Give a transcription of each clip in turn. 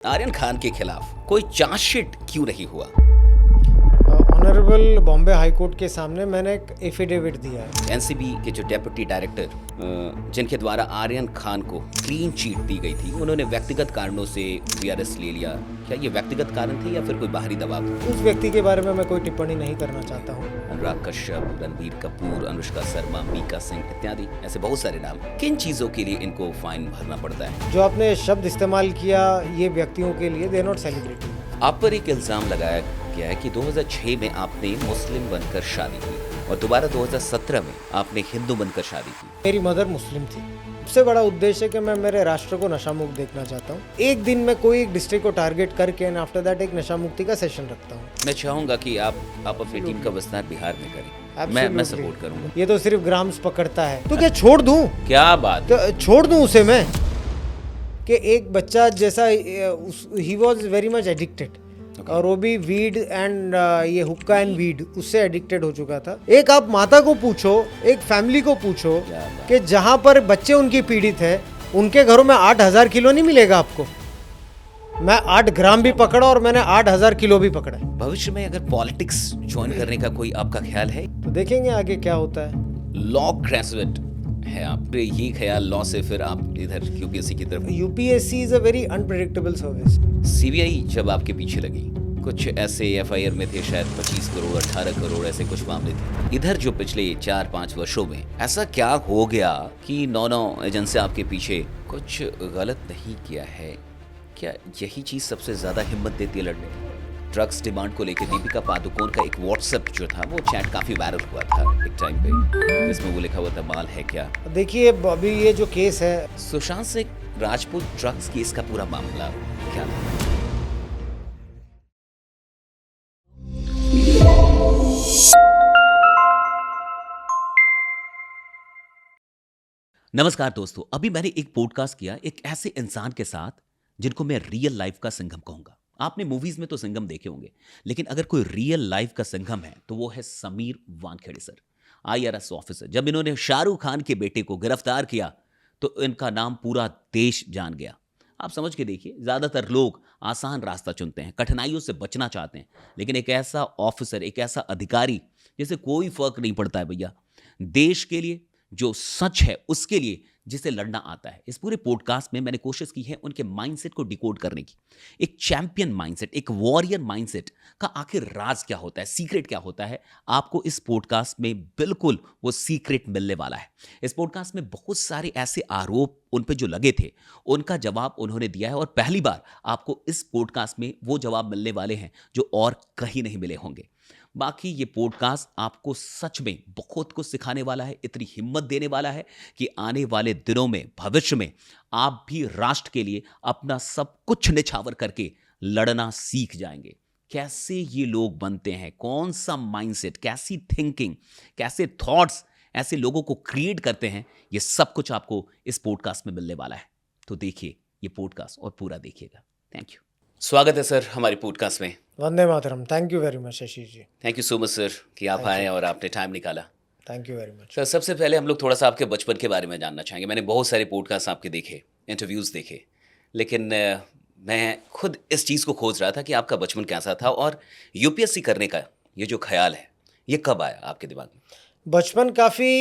आर्यन खान के खिलाफ कोई चार्जशीट क्यों नहीं हुआ? ऑनरेबल बॉम्बे हाई कोर्ट के सामने मैंने एक एफिडेविट दिया है। एनसीबी के जो डेप्यूटी डायरेक्टर जिनके द्वारा आर्यन खान को क्लीन चीट दी गई थी, उन्होंने व्यक्तिगत कारणों से वीआरएस ले लिया। क्या ये व्यक्तिगत कारण थे या फिर कोई बाहरी दबाव था? उस व्यक्ति के बारे में मैं कोई टिप्पणी नहीं करना चाहता हूँ। अनुराग कश्यप, रणबीर कपूर, अनुष्का शर्मा, मीका सिंह इत्यादि ऐसे बहुत सारे नाम। किन चीजों के लिए इनको फाइन भरना पड़ता है? जो आपने शब्द इस्तेमाल किया, ये व्यक्तियों के लिए दे नॉट सेलिब्रिटी। आप पर एक इल्जाम लगाया गया है कि 2006 में आपने मुस्लिम बनकर शादी की और दोबारा 2017 में आपने हिंदू बनकर शादी की। मेरी मदर मुस्लिम थी। सबसे बड़ा उद्देश्य है कि मैं मेरे राष्ट्र को नशा मुक्त देखना चाहता हूँ। एक दिन में कोई एक डिस्ट्रिक्ट को टारगेट करके एंड आफ्टर दैट एक नशा मुक्ति का सेशन रखता हूँ। मैं चाहूंगा कि आप अपनी टीम का विस्तार बिहार में करें। मैं सपोर्ट करूंगा। ये तो सिर्फ ग्राम्स पकड़ता है, तो क्या छोड़ दूं? क्या बात? तो छोड़ दूं उसे मैं कि एक बच्चा जैसा he was very much addicted और वो भी वीड एंड ये हुक्का एंड वीड उससे एडिक्टेड हो चुका था। एक आप माता को पूछो, एक फैमिली को पूछो कि जहां पर बच्चे उनकी पीड़ित है, उनके घरों में 8,000 किलो नहीं मिलेगा आपको। मैं 8 ग्राम भी पकड़ा और मैंने 8,000 किलो भी पकड़ा। भविष्य में अगर पॉलिटिक्स ज्वाइन करने का कोई आपका ख्याल है? तो देखेंगे आगे क्या होता है। लॉ ग्रेजुएट है आप, ये ख्याल लॉ से फिर आप इधर यूपीएससी की तरफ? UPSC is a very unpredictable service. CBI जब आपके पीछे लगी, कुछ ऐसे एफआईआर में थे शायद 25 करोड़ 18 करोड़ ऐसे कुछ मामले थे। इधर जो पिछले 4-5 वर्षों में ऐसा क्या हो गया कि 9 एजेंसियां आपके पीछे? कुछ गलत नहीं किया है क्या? यही चीज सबसे ज्यादा हिम्मत देती है लड़ने की। ड्रग्स डिमांड को लेकर दीपिका पादुकोण का एक व्हाट्सएप जो था, वो चैट काफी वायरल हुआ था एक टाइम पे, जिसमें वो लिखा हुआ था माल है क्या। देखिए अभी ये जो केस है, सुशांत सिंह राजपूत ड्रग्स केस का पूरा मामला क्या था? नमस्कार दोस्तों, अभी मैंने एक पॉडकास्ट किया एक ऐसे इंसान के साथ जिनको मैं रियल लाइफ का सिंघम कहूंगा। आपने मूवीज में तो सिंघम देखे होंगे, लेकिन अगर कोई रियल लाइफ का सिंघम है तो वो है Sameer Wankhede sir, IRS officer. जब इन्होंने शाहरुख खान के बेटे को गिरफ्तार किया तो इनका नाम पूरा देश जान गया। आप समझ के देखिए, ज्यादातर लोग आसान रास्ता चुनते हैं, कठिनाइयों से बचना चाहते हैं, लेकिन एक ऐसा ऑफिसर, एक ऐसा अधिकारी जिसे कोई फर्क नहीं पड़ता है भैया, देश के लिए, जो सच है उसके लिए, जिसे लड़ना आता है। इस पूरे पॉडकास्ट में मैंने कोशिश की है उनके माइंडसेट को डिकोड करने की। एक चैंपियन माइंडसेट, एक वॉरियर माइंडसेट का आखिर राज क्या होता है, सीक्रेट क्या होता है, आपको इस पॉडकास्ट में बिल्कुल वो सीक्रेट मिलने वाला है। इस पॉडकास्ट में बहुत सारे ऐसे आरोप उन पे जो लगे थे, उनका जवाब उन्होंने दिया है, और पहली बार आपको इस पॉडकास्ट में वो जवाब मिलने वाले हैं जो और कहीं नहीं मिले होंगे। बाकी ये पॉडकास्ट आपको सच में बहुत कुछ सिखाने वाला है, इतनी हिम्मत देने वाला है कि आने वाले दिनों में, भविष्य में आप भी राष्ट्र के लिए अपना सब कुछ निछावर करके लड़ना सीख जाएंगे। कैसे ये लोग बनते हैं, कौन सा माइंडसेट, कैसी थिंकिंग, कैसे थॉट्स ऐसे लोगों को क्रिएट करते हैं, ये सब कुछ आपको इस पॉडकास्ट में मिलने वाला है। तो देखिए ये पॉडकास्ट और पूरा देखिएगा। Thank you. स्वागत है सर हमारे पॉडकास्ट में। Vande Mataram. Thank you very much Shashi ji. Thank you so much sir कि आप आए और आपने टाइम निकाला। Thank you very much sir, सबसे पहले हम लोग थोड़ा सा आपके बचपन के बारे में जानना चाहेंगे। मैंने बहुत सारे पॉडकास्ट आपके देखे, इंटरव्यूज़ देखे, लेकिन मैं खुद इस चीज़ को खोज रहा था कि आपका बचपन कैसा था, और यूपीएससी करने का ये जो ख्याल है ये कब आया आपके दिमाग में? बचपन काफ़ी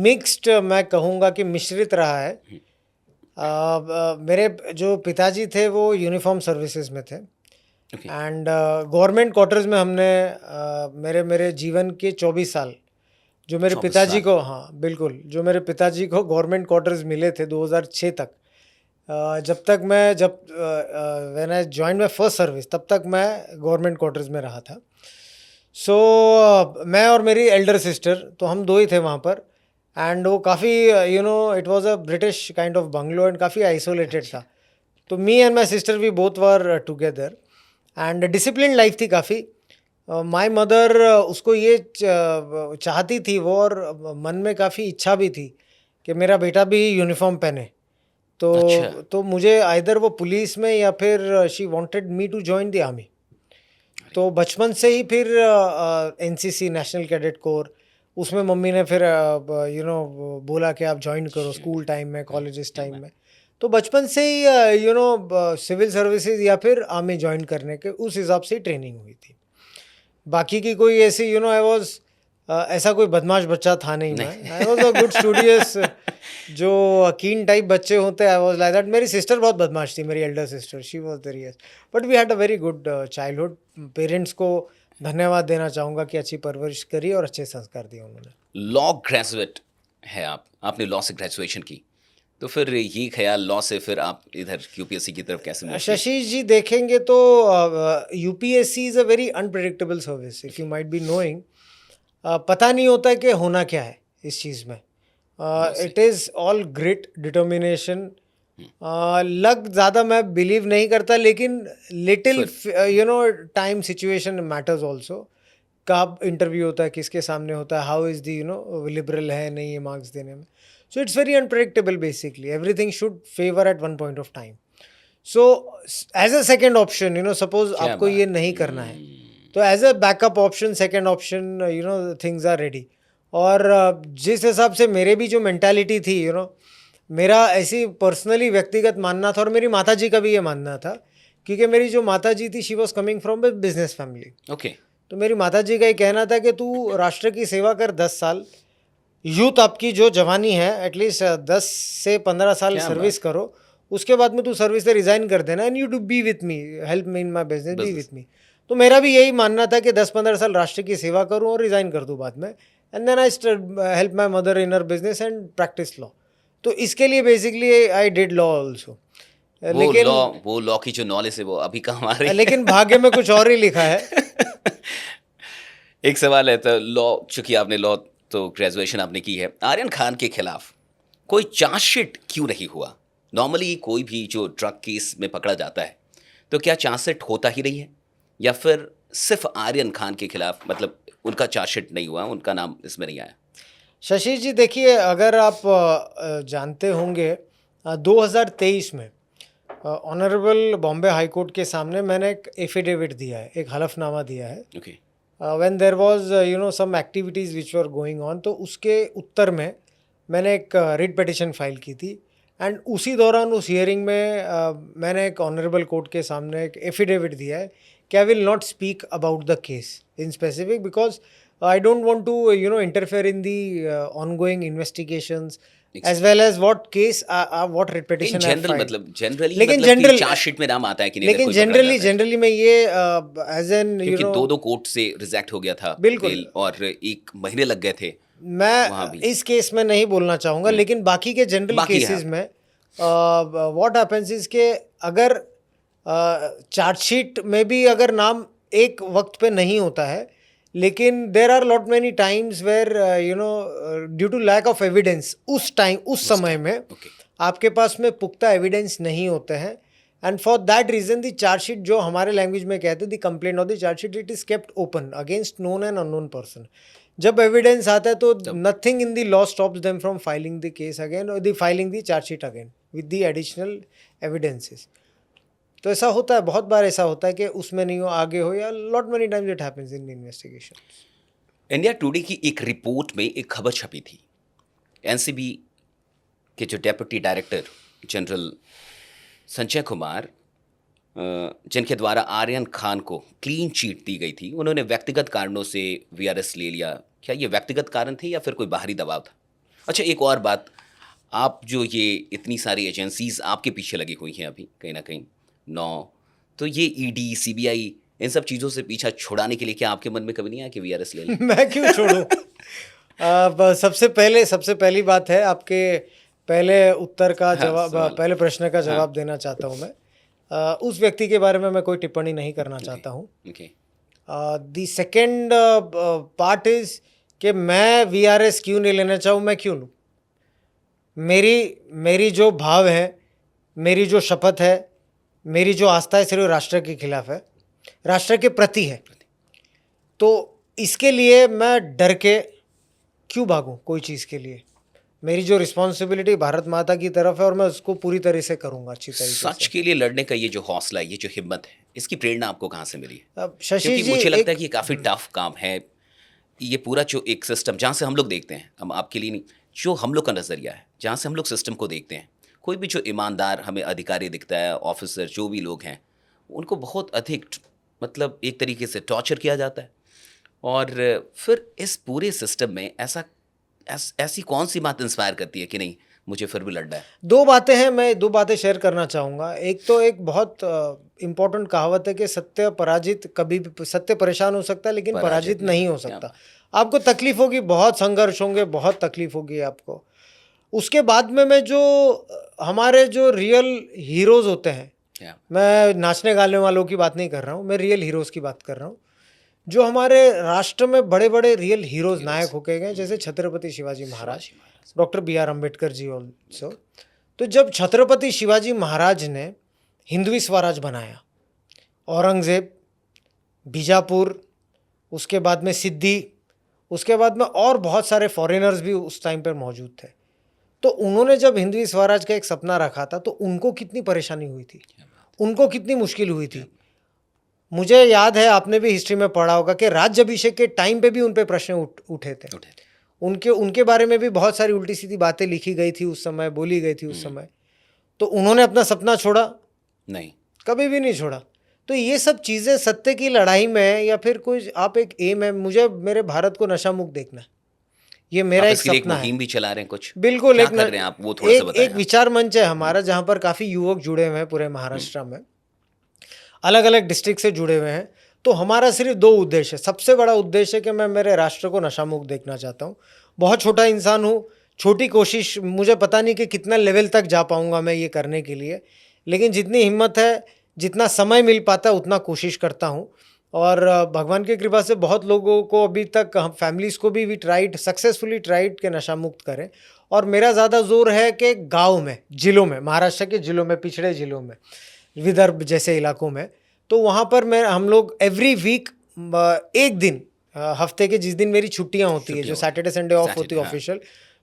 मिक्स्ड, मैं कहूँगा कि मिश्रित रहा है। मेरे जो पिताजी थे वो यूनिफॉर्म सर्विसेज में थे एंड गवर्नमेंट क्वार्टर्स में हमने मेरे जीवन के 24 साल जो मेरे 24 पिताजी साल। को, हाँ बिल्कुल, जो मेरे पिताजी को गवर्नमेंट क्वार्टर्स मिले थे 2006 तक। जब when I join my first service, तब तक मैं गवर्नमेंट क्वार्टर्स में रहा था। सो मैं और मेरी एल्डर सिस्टर, तो हम दो ही थे वहाँ पर। एंड वो काफ़ी it was a British kind of bungalow and काफ़ी आइसोलेटेड था। तो me and my sister we both were together and discipline life थी काफ़ी। माय मदर उसको ये चाहती थी वो, और मन में काफ़ी इच्छा भी थी कि मेरा बेटा भी यूनिफॉर्म पहने। तो मुझे आइदर वो पुलिस में या फिर she wanted me to join the army. तो बचपन से ही फिर एनसीसी, नेशनल कैडेट कोर, उसमें मम्मी ने फिर बोला कि आप ज्वाइन करो स्कूल टाइम में, कॉलेजेस टाइम में। तो बचपन से ही सिविल सर्विसेज या फिर आर्मी ज्वाइन करने के उस हिसाब से ट्रेनिंग हुई थी। बाकी की कोई ऐसी आई वाज ऐसा कोई बदमाश बच्चा था नहीं मैं। I was a good studious जो कीन टाइप बच्चे होते हैं, आई वाज लाइक दैट। मेरी सिस्टर बहुत बदमाश थी, मेरी elder sister, she was very yes, but we had a very good childhood. Parents को धन्यवाद देना चाहूँगा कि अच्छी परवरिश करी और अच्छे संस्कार दिए उन्होंने। लॉ ग्रेजुएट है आपने लॉ से ग्रेजुएशन की, तो फिर ये ख्याल लॉ से फिर आप इधर यूपीएससी की तरफ कैसे मूव किए? शशि जी देखेंगे तो UPSC is a very unpredictable service, if you might be knowing. पता नहीं होता है कि होना क्या है इस चीज़ में। It is all grit determination. Luck ज़्यादा मैं बिलीव नहीं करता, लेकिन little time situation matters also. कब इंटरव्यू होता है, किसके सामने होता है, हाउ इज़ दी लिबरल है नहीं ये मार्क्स देने में। So it's very unpredictable basically, everything should favour at one point of time. So as a second option suppose क्या आपको बात। ये नहीं करना है, तो as a backup option, second option things are ready. और जिस हिसाब से मेरे भी जो मेंटालिटी थी मेरा ऐसी पर्सनली व्यक्तिगत मानना था, और मेरी माताजी का भी ये मानना था, क्योंकि मेरी जो माताजी थी she was coming from A business family. Okay. तो मेरी माताजी का ये कहना था कि तू राष्ट्र की सेवा कर 10 साल, यूथ आपकी जो जवानी है एटलीस्ट 10 से 15 साल क्या सर्विस करो, उसके बाद में तू सर्विस से रिज़ाइन कर देना, and you to be with me, help me in my business, be with me. तो मेरा भी यही मानना था कि 10-15 साल राष्ट्र की सेवा करूं और रिज़ाइन कर दूं बाद में, and then I help my mother in her business and practice law. तो इसके लिए basically I did law also. लेकिन वो लॉ की जो नॉलेज है वो अभी काम आ रही है। लेकिन भाग्य में कुछ और ही लिखा है। एक सवाल है, तो लॉ, चूंकि आपने लॉ तो ग्रेजुएशन आपने की है, आर्यन खान के खिलाफ कोई चार्जशीट क्यों नहीं हुआ? नॉर्मली कोई भी जो ड्रग केस में पकड़ा जाता है तो क्या चार्जशीट होता ही नहीं है, या फिर सिर्फ आर्यन खान के खिलाफ मतलब उनका चार्जशीट नहीं हुआ, उनका नाम इसमें नहीं आया? शशि जी देखिए, अगर आप जानते होंगे 2023 में ऑनरेबल बॉम्बे हाई कोर्ट के सामने मैंने एक एफिडेविट दिया है, एक हलफनामा दिया है। Okay. When there was some activities which were going on, तो उसके उत्तर में मैंने एक रिट पिटिशन फाइल की थी, एंड उसी दौरान उस हियरिंग में मैंने एक ऑनरेबल कोर्ट के सामने एक एफिडेविट दिया है कि I will not speak about the case in specific, because I don't want to interfere in the ongoing investigations as well as what case what writ petition I general filed. मतलब generally लेकिन मतलब general- chargesheet में नाम आता है कि नहीं, लेकिन कोई पकड़ा जाता है। जनरली मैं ये एज एन क्योंकि दो कोर्ट से रिजेक्ट हो गया था बिल्कुल। bail, और 1 महीने लग गए थे वहाँ मैं भी। इस केस में नहीं बोलना चाहूँगा, लेकिन बाकी के जनरल बाकी केसेस में व्हाट हैपेंस इज के अगर चार्जशीट में भी अगर नाम एक वक्त पे नहीं होता है, लेकिन there are lot many times where due to lack of evidence उस समय में ओके। आपके पास में पुख्ता एविडेंस नहीं होते हैं, and for that reason the chargesheet, जो हमारे लैंग्वेज में कहते हैं the complaint of the chargesheet, it is kept open against known and unknown person. जब एविडेंस आता है तो nothing in the law stops them from filing the case again और the filing the chargesheet again with the additional evidences. तो ऐसा होता है, बहुत बार ऐसा होता है कि उसमें नहीं हो, आगे हो, या lot many times it happens in investigation. India today की एक रिपोर्ट में एक खबर छपी थी, एनसीबी के जो deputy director general Sanjay Kumar, जिनके द्वारा आर्यन खान को क्लीन चीट दी गई थी, उन्होंने व्यक्तिगत कारणों से वीआरएस ले लिया। क्या ये व्यक्तिगत कारण थे या फिर कोई बाहरी दबाव था? अच्छा, एक और बात, आप जो ये इतनी सारी एजेंसीज आपके पीछे लगी हुई हैं अभी कहीं ना कहीं, तो ये ईडी, सीबीआई, इन सब चीज़ों से पीछा छुड़ाने के लिए क्या आपके मन में कभी नहीं आया कि वीआरएस ले लें? मैं क्यों छोड़ूं? सबसे पहली बात है, आपके पहले उत्तर का जवाब, पहले प्रश्न का जवाब देना चाहता हूं मैं। उस व्यक्ति के बारे में मैं कोई टिप्पणी नहीं करना चाहता हूं। द सेकेंड पार्ट इज कि मैं वीआरएस क्यों नहीं लेना चाहूँ, मैं क्यों लूँ? मेरी जो भाव है, मेरी जो शपथ है, मेरी जो आस्था है, सिर्फ राष्ट्र के खिलाफ है, राष्ट्र के प्रति है। तो इसके लिए मैं डर के क्यों भागूं कोई चीज़ के लिए? मेरी जो रिस्पॉन्सिबिलिटी भारत माता की तरफ है और मैं उसको पूरी तरह से करूंगा, अच्छी तरीके से। सच के लिए लड़ने का ये जो हौसला है, ये जो हिम्मत है, इसकी प्रेरणा आपको कहाँ से मिली? अब शशि क्योंकि जी, मुझे लगता है कि ये काफ़ी टफ काम है, ये पूरा जो एक सिस्टम जहाँ से हम लोग देखते हैं, हम आपके लिए नहीं, जो हम लोग का नज़रिया है, जहाँ से हम लोग सिस्टम को देखते हैं, कोई भी जो ईमानदार हमें अधिकारी दिखता है, ऑफिसर जो भी लोग हैं, उनको बहुत अधिक मतलब एक तरीके से टॉर्चर किया जाता है। और फिर इस पूरे सिस्टम में ऐसी कौन सी बात इंस्पायर करती है कि नहीं मुझे फिर भी लड़ना है? दो बातें हैं, मैं दो बातें शेयर करना चाहूँगा। एक तो एक बहुत इम्पोर्टेंट कहावत है कि सत्य पराजित कभी भी, सत्य परेशान हो सकता है लेकिन पराजित नहीं हो सकता। आपको तकलीफ होगी, बहुत संघर्ष होंगे, बहुत तकलीफ होगी आपको। उसके बाद में मैं जो हमारे जो रियल हीरोज़ होते हैं, क्या? मैं नाचने गाने वालों की बात नहीं कर रहा हूँ, मैं रियल हीरोज़ की बात कर रहा हूँ, जो हमारे राष्ट्र में बड़े बड़े रियल हीरोज़ नायक होके गए, जैसे छत्रपति शिवाजी महाराज, शिवाजी महाराज। Doctor B R Ambedkar ji also. तो जब छत्रपति शिवाजी महाराज ने हिंदवी स्वराज बनाया, औरंगज़ेब, बीजापुर, उसके बाद में सिद्दी, उसके बाद में और बहुत सारे फॉरेनर्स भी उस टाइम पर मौजूद थे। तो उन्होंने जब हिंदवी स्वराज का एक सपना रखा था, तो उनको कितनी परेशानी हुई थी, उनको कितनी मुश्किल हुई थी। मुझे याद है, आपने भी हिस्ट्री में पढ़ा होगा कि राज्याभिषेक के टाइम पे भी उन पे प्रश्न उठे थे। उनके बारे में भी बहुत सारी उल्टी सीधी बातें लिखी गई थी उस समय, बोली गई थी उस समय। तो उन्होंने अपना सपना छोड़ा नहीं, कभी भी नहीं छोड़ा। तो ये सब चीज़ें सत्य की लड़ाई में, या फिर कोई आप एक एम है, मुझे मेरे भारत को नशा मुक्त देखना है, ये मेरा एक सपना है। मुहिम भी चला रहे हैं कुछ? बिल्कुल। क्या कर रहे हैं आप, वो थोड़ा सा बताएं। एक विचार मंच है हमारा, जहाँ पर काफ़ी युवक जुड़े हुए हैं पूरे महाराष्ट्र में, अलग अलग डिस्ट्रिक्ट से जुड़े हुए हैं। तो हमारा सिर्फ दो उद्देश्य है। सबसे बड़ा उद्देश्य है कि मैं मेरे राष्ट्र को नशा मुक्त देखना चाहता हूँ। बहुत छोटा इंसान हूँ, छोटी कोशिश, मुझे पता नहीं कि कितना लेवल तक जा पाऊँगा मैं ये करने के लिए, लेकिन जितनी हिम्मत है, जितना समय मिल पाता है, उतना कोशिश करता हूँ। और भगवान की कृपा से बहुत लोगों को अभी तक, हम फैमिलीज़ को भी ट्राइड, सक्सेसफुली ट्राइड के नशा मुक्त करें। और मेरा ज़्यादा जोर है कि गाँव में, जिलों में, महाराष्ट्र के जिलों में, पिछड़े जिलों में, विदर्भ जैसे इलाकों में, तो वहाँ पर हम लोग एवरी वीक एक दिन, हफ्ते के जिस दिन मेरी छुट्टियाँ होती है, जो सैटरडे संडे ऑफ होती है ऑफिशियल,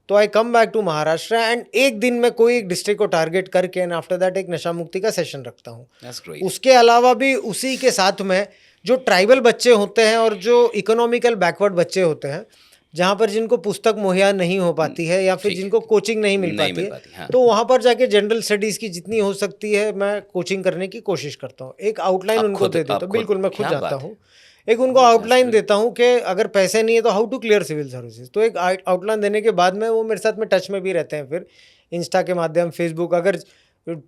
तो I come back to Maharashtra and एक दिन में कोई एक डिस्ट्रिक्ट को टारगेट करके एंड आफ्टर दैट एक नशा मुक्ति का सेशन रखता हूँ। उसके अलावा भी उसी के साथ में जो ट्राइबल बच्चे होते हैं और जो इकोनॉमिकल बैकवर्ड बच्चे होते हैं, जहाँ पर जिनको पुस्तक मुहैया नहीं हो पाती है या फिर जिनको कोचिंग नहीं मिल पाती है, हाँ। तो वहाँ पर जाके जनरल स्टडीज़ की जितनी हो सकती है मैं कोचिंग करने की कोशिश करता हूँ। एक आउटलाइन उनको दे देता हूँ। बिल्कुल, मैं खुद जाता हूँ, एक उनको आउटलाइन देता हूँ कि अगर पैसे नहीं है तो how to clear civil services. तो एक आउटलाइन देने के बाद में वो मेरे साथ में टच में भी रहते हैं, फिर इंस्टा के माध्यम, फेसबुक, अगर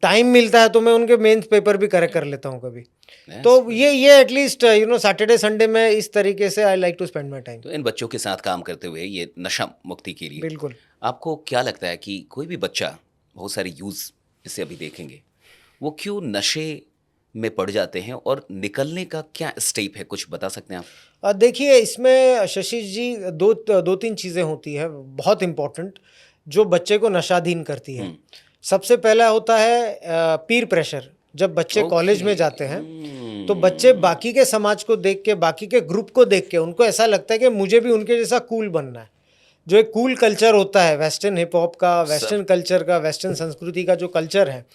टाइम मिलता है तो मैं उनके मेंस पेपर भी करेक्ट कर लेता हूँ कभी। तो ये एटलीस्ट सैटरडे संडे में इस तरीके से I like to spend my time. तो इन बच्चों के साथ काम करते हुए ये नशा मुक्ति के लिए, बिल्कुल, आपको क्या लगता है कि कोई भी बच्चा, बहुत सारे यूज़ इसे अभी देखेंगे, वो क्यों नशे में पड़ जाते हैं और निकलने का क्या स्टेप है, कुछ बता सकते हैं आप? देखिए, इसमें शशि जी दो तीन चीज़ें होती है बहुत इम्पोर्टेंट, जो बच्चे को नशाधीन करती है। सबसे पहला होता है पीर प्रेशर। जब बच्चे कॉलेज में जाते हैं तो बच्चे बाकी के समाज को देख के, बाकी के ग्रुप को देख के, उनको ऐसा लगता है कि मुझे भी उनके जैसा कूल बनना है। जो एक कूल कल्चर होता है, वेस्टर्न हिप हॉप का, वेस्टर्न कल्चर का, वेस्टर्न संस्कृति का जो कल्चर है,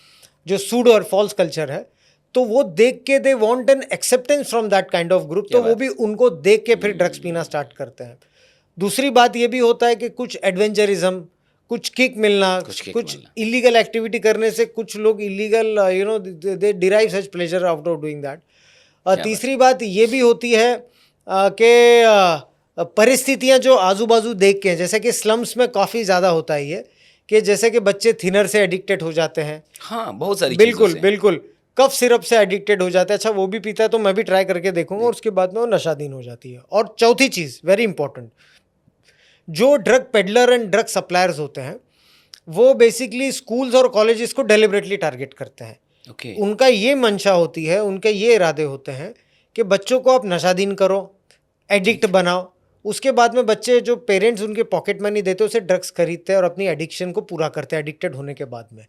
जो सूड और फॉल्स कल्चर है, तो वो देख के they want an acceptance from that kind of group, तो वो भी उनको देख के फिर ड्रग्स पीना स्टार्ट करते हैं। दूसरी बात ये भी होता है कि कुछ एडवेंचरिज्म, कुछ किक मिलना, कुछ इलीगल एक्टिविटी करने से कुछ लोग illegal they derive such pleasure out of doing that. तीसरी बात ये भी होती है कि परिस्थितियां जो आजू बाजू देख के, जैसे कि स्लम्स में काफ़ी ज़्यादा होता है ये, कि जैसे कि बच्चे थिनर से एडिक्टेड हो जाते हैं। हाँ, बहुत सारी बिल्कुल बिल्कुल, कफ सिरप से एडिक्टेड हो जाता है। अच्छा, वो भी पीता है तो मैं भी ट्राई करके देखूंगा, और उसके बाद में वो नशाधीन हो जाती है। और चौथी चीज़ वेरी इंपॉर्टेंट, जो drug peddler and drug suppliers होते हैं, वो बेसिकली स्कूल्स और कॉलेजेस को डेलिबरेटली टारगेट करते हैं। उनका ये मंशा होती है, उनके ये इरादे होते हैं कि बच्चों को आप नशाधीन करो, एडिक्ट बनाओ। उसके बाद में बच्चे, जो पेरेंट्स उनके पॉकेट मनी देते हैं, उसे ड्रग्स खरीदते हैं और अपनी एडिक्शन को पूरा करते हैं। एडिक्टेड होने के बाद में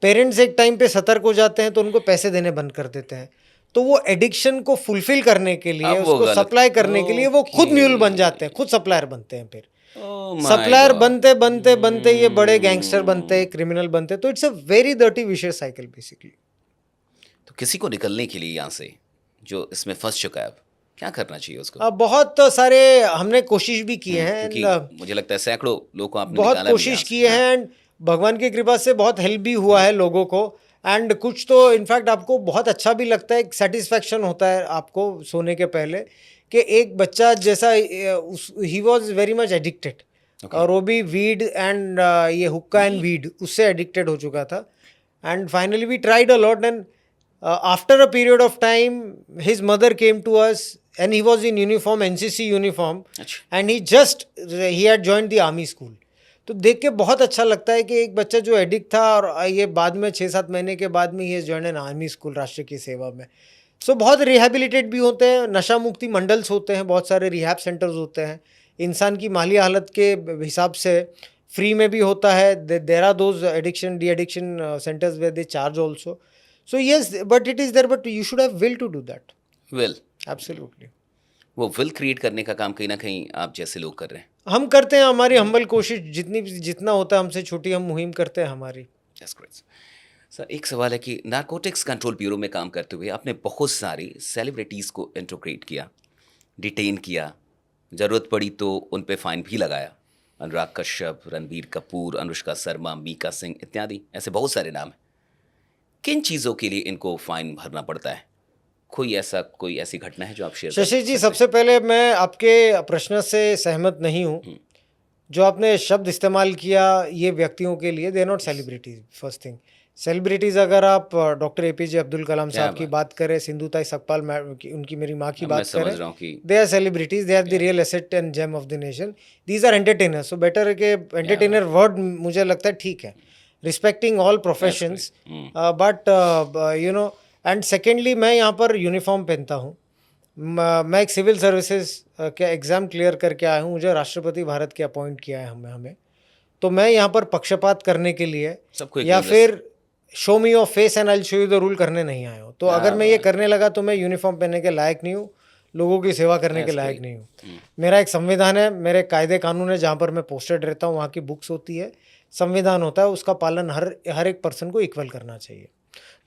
पेरेंट्स एक टाइम पे सतर्क हो जाते हैं तो उनको पैसे देने बंद कर देते हैं। तो वो एडिक्शन को फुलफिल करने के लिए, उसको सप्लाई करने के लिए वो खुद म्यूल बन जाते हैं, खुद सप्लायर बनते हैं। फिर सप्लायर बनते बनते बनते ये बड़े गैंगस्टर बनते हैं, क्रिमिनल बनते हैं। तो it's a very dirty vicious cycle basically. तो किसी को निकलने के लिए यहाँ से, जो इसमें फंस चुका है, क्या करना चाहिए उसको? अब बहुत सारे हमने कोशिश भी किए हैं, मुझे लगता है सैकड़ों लोगों को आपने बहुत कोशिश किए हैं। भगवान की कृपा से बहुत हेल्प भी हुआ है लोगों को, एंड कुछ तो इनफैक्ट आपको बहुत अच्छा भी लगता है, एक सेटिस्फैक्शन होता है आपको सोने के पहले कि एक बच्चा जैसा he was very much addicted, और वो भी वीड एंड ये हुक्का एंड वीड उससे एडिक्टेड हो चुका था, and finally we tried a lot, and after a period of time his mother came to us and he was in uniform, NCC uniform, and he had joined the army school. तो देख के बहुत अच्छा लगता है कि एक बच्चा जो एडिक्ट था और ये बाद में 6-7 महीने के बाद में ही जॉइन एन आर्मी स्कूल राष्ट्र की सेवा में। सो बहुत रिहेबिलिटेट भी होते हैं, नशा मुक्ति मंडल्स होते हैं, बहुत सारे रिहैब सेंटर्स होते हैं, इंसान की माली हालत के हिसाब से फ्री में भी होता है। There are those addiction de addiction centres where they charge also. So yes, but it is there, but you should have will to do that. Will, absolutely. वो विल क्रिएट करने का काम कहीं ना कहीं आप जैसे लोग कर रहे हैं। हम करते हैं, हमारी हम्बल कोशिश जितना होता है हमसे छोटी हम मुहिम करते हैं हमारी। That's great. सर, एक सवाल है कि नारकोटिक्स कंट्रोल ब्यूरो में काम करते हुए आपने बहुत सारी सेलिब्रिटीज़ को इंट्रोग्रेट किया, डिटेन किया, ज़रूरत पड़ी तो उन पे फाइन भी लगाया। अनुराग कश्यप, रणबीर कपूर, अनुष्का शर्मा, मीका सिंह इत्यादि, ऐसे बहुत सारे नाम हैं। किन चीज़ों के लिए इनको फाइन भरना पड़ता है? कोई ऐसी घटना है जो आप शेयर शशि जी, सबसे पहले मैं आपके प्रश्न से सहमत नहीं हूँ। जो आपने शब्द इस्तेमाल किया ये व्यक्तियों के लिए, they are not celebrities. First thing, celebrities अगर आप डॉक्टर एपीजे अब्दुल कलाम साहब की बात करें, सिंधुताई सकपाल उनकी मेरी माँ की बात करें, they are celebrities, they are the real asset and gem of the nation. These are entertainers. So better है कि एंटरटेनर वर्ड मुझे लगता है ठीक है, respecting all professions, but you know, and secondly मैं यहाँ पर यूनिफॉर्म पहनता हूँ। मैं एक सिविल सर्विसेज का एग्ज़ाम क्लियर करके आया हूँ, मुझे राष्ट्रपति भारत के अपॉइंट किया है हमें। तो मैं यहाँ पर पक्षपात करने के लिए या फिर show me your face and I will show you the rule करने नहीं आया हूँ। तो अगर मैं ये करने लगा तो मैं यूनिफॉर्म पहनने के लायक नहीं हूँ, लोगों की सेवा करने के लायक नहीं हूँ। मेरा एक संविधान है, मेरे कायदे कानून है, जहाँ पर मैं पोस्टेड रहता हूँ वहाँ की बुक्स होती है, संविधान होता है, उसका पालन हर एक पर्सन को इक्वल करना चाहिए।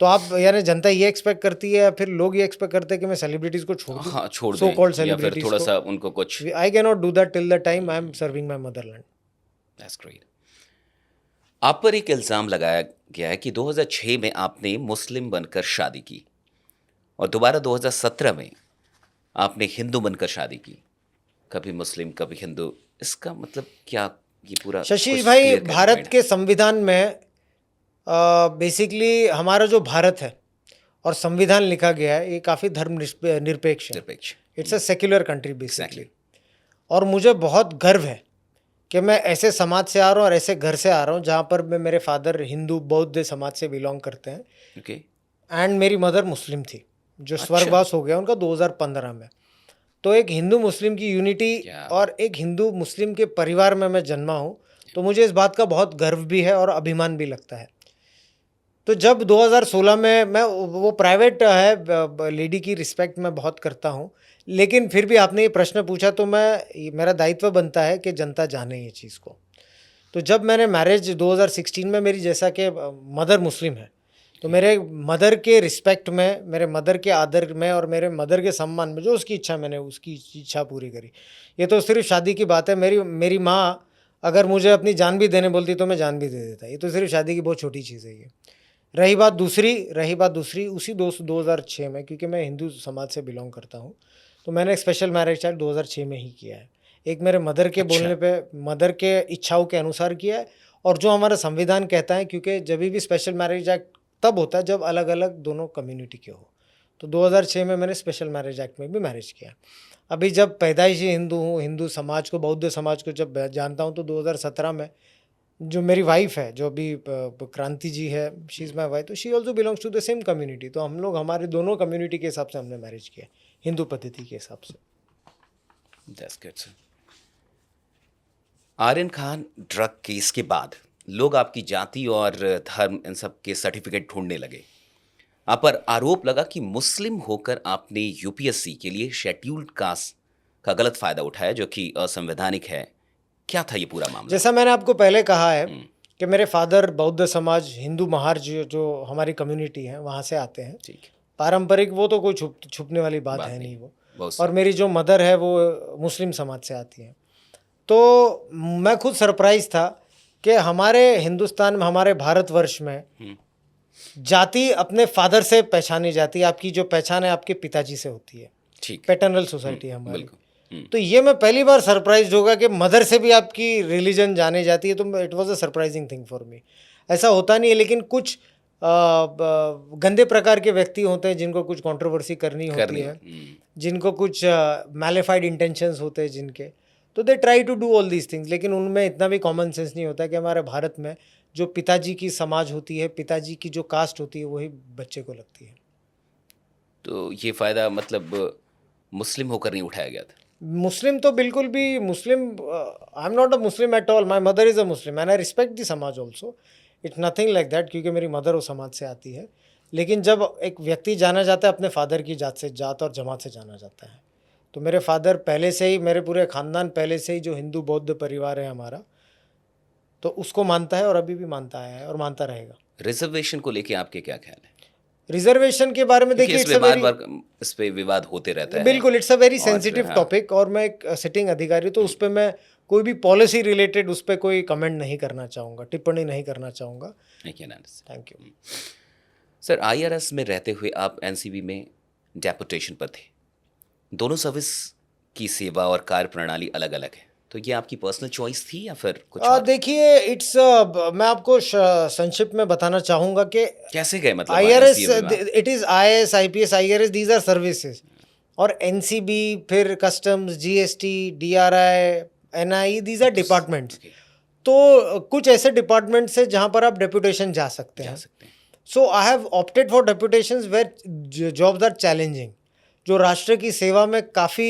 तो आप यानी जनता ये एक्सपेक्ट करती है या फिर लोग ये एक्सपेक्ट करते हैं कि मैं सेलिब्रिटीज़ को छोड़ दूं, छोड़ सो कॉल्ड दें, या फिर सेलिब्रिटीज़ थोड़ा सा उनको कुछ। I can not do that till the time I am serving my Motherland. That's great. आप पर एक इल्ज़ाम लगाया गया है कि 2006 में आपने मुस्लिम बनकर शादी की और दोबारा 2017 में आपने हिंदू बनकर शादी की। कभी मुस्लिम कभी हिंदू, इसका मतलब क्या? ये पूरा शशि भाई, भारत के संविधान में बेसिकली हमारा जो भारत है और संविधान लिखा गया है, ये काफ़ी धर्म निरपेक्ष है। It's a secular country basically. और मुझे बहुत गर्व है कि मैं ऐसे समाज से आ रहा हूँ और ऐसे घर से आ रहा हूँ जहाँ पर मेरे फादर हिंदू बौद्ध समाज से बिलोंग करते हैं, एंड मेरी मदर मुस्लिम थी जो स्वर्गवास हो गया उनका 2015 में। तो एक हिंदू मुस्लिम की यूनिटी और एक हिंदू मुस्लिम के परिवार में मैं जन्मा हूँ, तो मुझे इस बात का बहुत गर्व भी है और अभिमान भी लगता है। तो जब 2016 में मैं, वो प्राइवेट है, लेडी की रिस्पेक्ट मैं बहुत करता हूँ, लेकिन फिर भी आपने ये प्रश्न पूछा तो मेरा दायित्व बनता है कि जनता जाने ये चीज़ को। तो जब मैंने मैरिज 2016 में, मेरी जैसा कि मदर मुस्लिम है, तो मेरे मदर के रिस्पेक्ट में, मेरे मदर के आदर में और मेरे मदर के सम्मान में जो उसकी इच्छा, मैंने उसकी इच्छा पूरी करी। ये तो सिर्फ शादी की बात है। मेरी माँ अगर मुझे अपनी जान भी देने बोलती तो मैं जान भी दे देता। ये तो सिर्फ शादी की बहुत छोटी चीज़ है ये। रही बात दूसरी उसी 2006 में, क्योंकि मैं हिंदू समाज से बिलोंग करता हूँ, तो मैंने एक स्पेशल मैरिज एक्ट 2006 में ही किया है। एक मेरे मदर के बोलने पे, मदर के इच्छाओं के अनुसार किया है, और जो हमारा संविधान कहता है, क्योंकि जब भी स्पेशल मैरिज एक्ट तब होता है जब अलग अलग दोनों कम्युनिटी के हो। तो 2006 में मैंने स्पेशल मैरिज एक्ट में भी मैरिज किया। अभी जब पैदाइशी हिंदू हूँ, हिंदू समाज को, बौद्ध समाज को जब जानता हूँ, तो 2017 में जो मेरी वाइफ है, जो अभी क्रांति जी है, शी इज़ माई वाइफ, तो she also belongs to the same community. तो हम लोग हमारे दोनों कम्युनिटी के हिसाब से हमने मैरिज किया, हिंदू पद्धति के हिसाब से। That's good sir. Aryan Khan drug case के बाद लोग आपकी जाति और धर्म इन सब के सर्टिफिकेट ढूंढने लगे। आप पर आरोप लगा कि मुस्लिम होकर आपने यूपीएससी के लिए शेड्यूल्ड कास्ट का गलत फायदा उठाया, जो कि असंवैधानिक है। क्या था ये पूरा मामला? जैसा मैंने आपको पहले कहा है कि मेरे फादर बौद्ध समाज, हिंदू महार जो हमारी कम्युनिटी है वहाँ से आते हैं। ठीक, पारंपरिक, वो तो कोई छुपने वाली बात है नहीं वो। और मेरी जो मदर है वो मुस्लिम समाज से आती है। तो मैं खुद सरप्राइज था कि हमारे हिंदुस्तान में, हमारे भारतवर्ष में जाति अपने फादर से पहचानी जाती है। आपकी जो पहचान है आपके पिताजी से होती है, ठीक। पैटर्नल सोसाइटी है हमारी। बिल्कुल। तो ये मैं पहली बार सरप्राइज होगा कि मदर से भी आपकी रिलीजन जाने जाती है, तो it was a surprising thing for me. ऐसा होता नहीं है, लेकिन कुछ गंदे प्रकार के व्यक्ति होते हैं जिनको कुछ कंट्रोवर्सी करनी होती है, जिनको कुछ मैलिफाइड इंटेंशंस होते हैं जिनके, तो they try to do all these things. लेकिन उनमें इतना भी कॉमन सेंस नहीं होता कि हमारे भारत में जो पिताजी की समाज होती है, पिताजी की जो कास्ट होती है, वही बच्चे को लगती है। तो ये फ़ायदा मतलब मुस्लिम होकर नहीं उठाया गया था? मुस्लिम तो बिल्कुल भी, Muslim, I am not a Muslim at all, my mother is a Muslim and I respect the samaj also, it's nothing like that, क्योंकि मेरी मदर उस समाज से आती है। लेकिन जब एक व्यक्ति जाना जाता है अपने फादर की जात से, जात और जमात से जाना जाता है, तो मेरे फादर पहले से ही, मेरे पूरे ख़ानदान पहले से ही जो हिंदू बौद्ध परिवार है हमारा, तो उसको मानता है और अभी भी मानता है और मानता रहेगा। रिजर्वेशन को लेके आपके क्या ख्याल है? रिजर्वेशन के बारे में क्योंकि देखिए, इस पे बार-बार इस पे विवाद होते रहता है। बिल्कुल, इट्स अ वेरी और सेंसिटिव हाँ। टॉपिक, और मैं एक सिटिंग अधिकारी, तो उस पर मैं कोई भी पॉलिसी रिलेटेड उस पर कोई कमेंट नहीं करना चाहूँगा, टिप्पणी नहीं करना चाहूँगा। I can understand. Thank you. Sir, IRS में रहते हुए आप NCB में डेपुटेशन पर थे। दोनों सर्विस की सेवा और कार्य प्रणाली अलग-अलग है, तो ये आपकी पर्सनल चॉइस थी या फिर कुछ और? देखिए, इट्स मैं आपको संक्षिप्त में बताना चाहूँगा कि कैसे गए मतलब IRS, NCB में आप? It is IAS, IPS, IRS, these are services, और NCB, फिर customs, GST, DRI, NI, these are departments. Okay, तो कुछ ऐसे डिपार्टमेंट्स हैं जहाँ पर आप डेपुटेशन जा सकते जा हैं। सकते हैं। So I have opted for deputations where jobs are challenging, जो राष्ट्र की सेवा में काफ़ी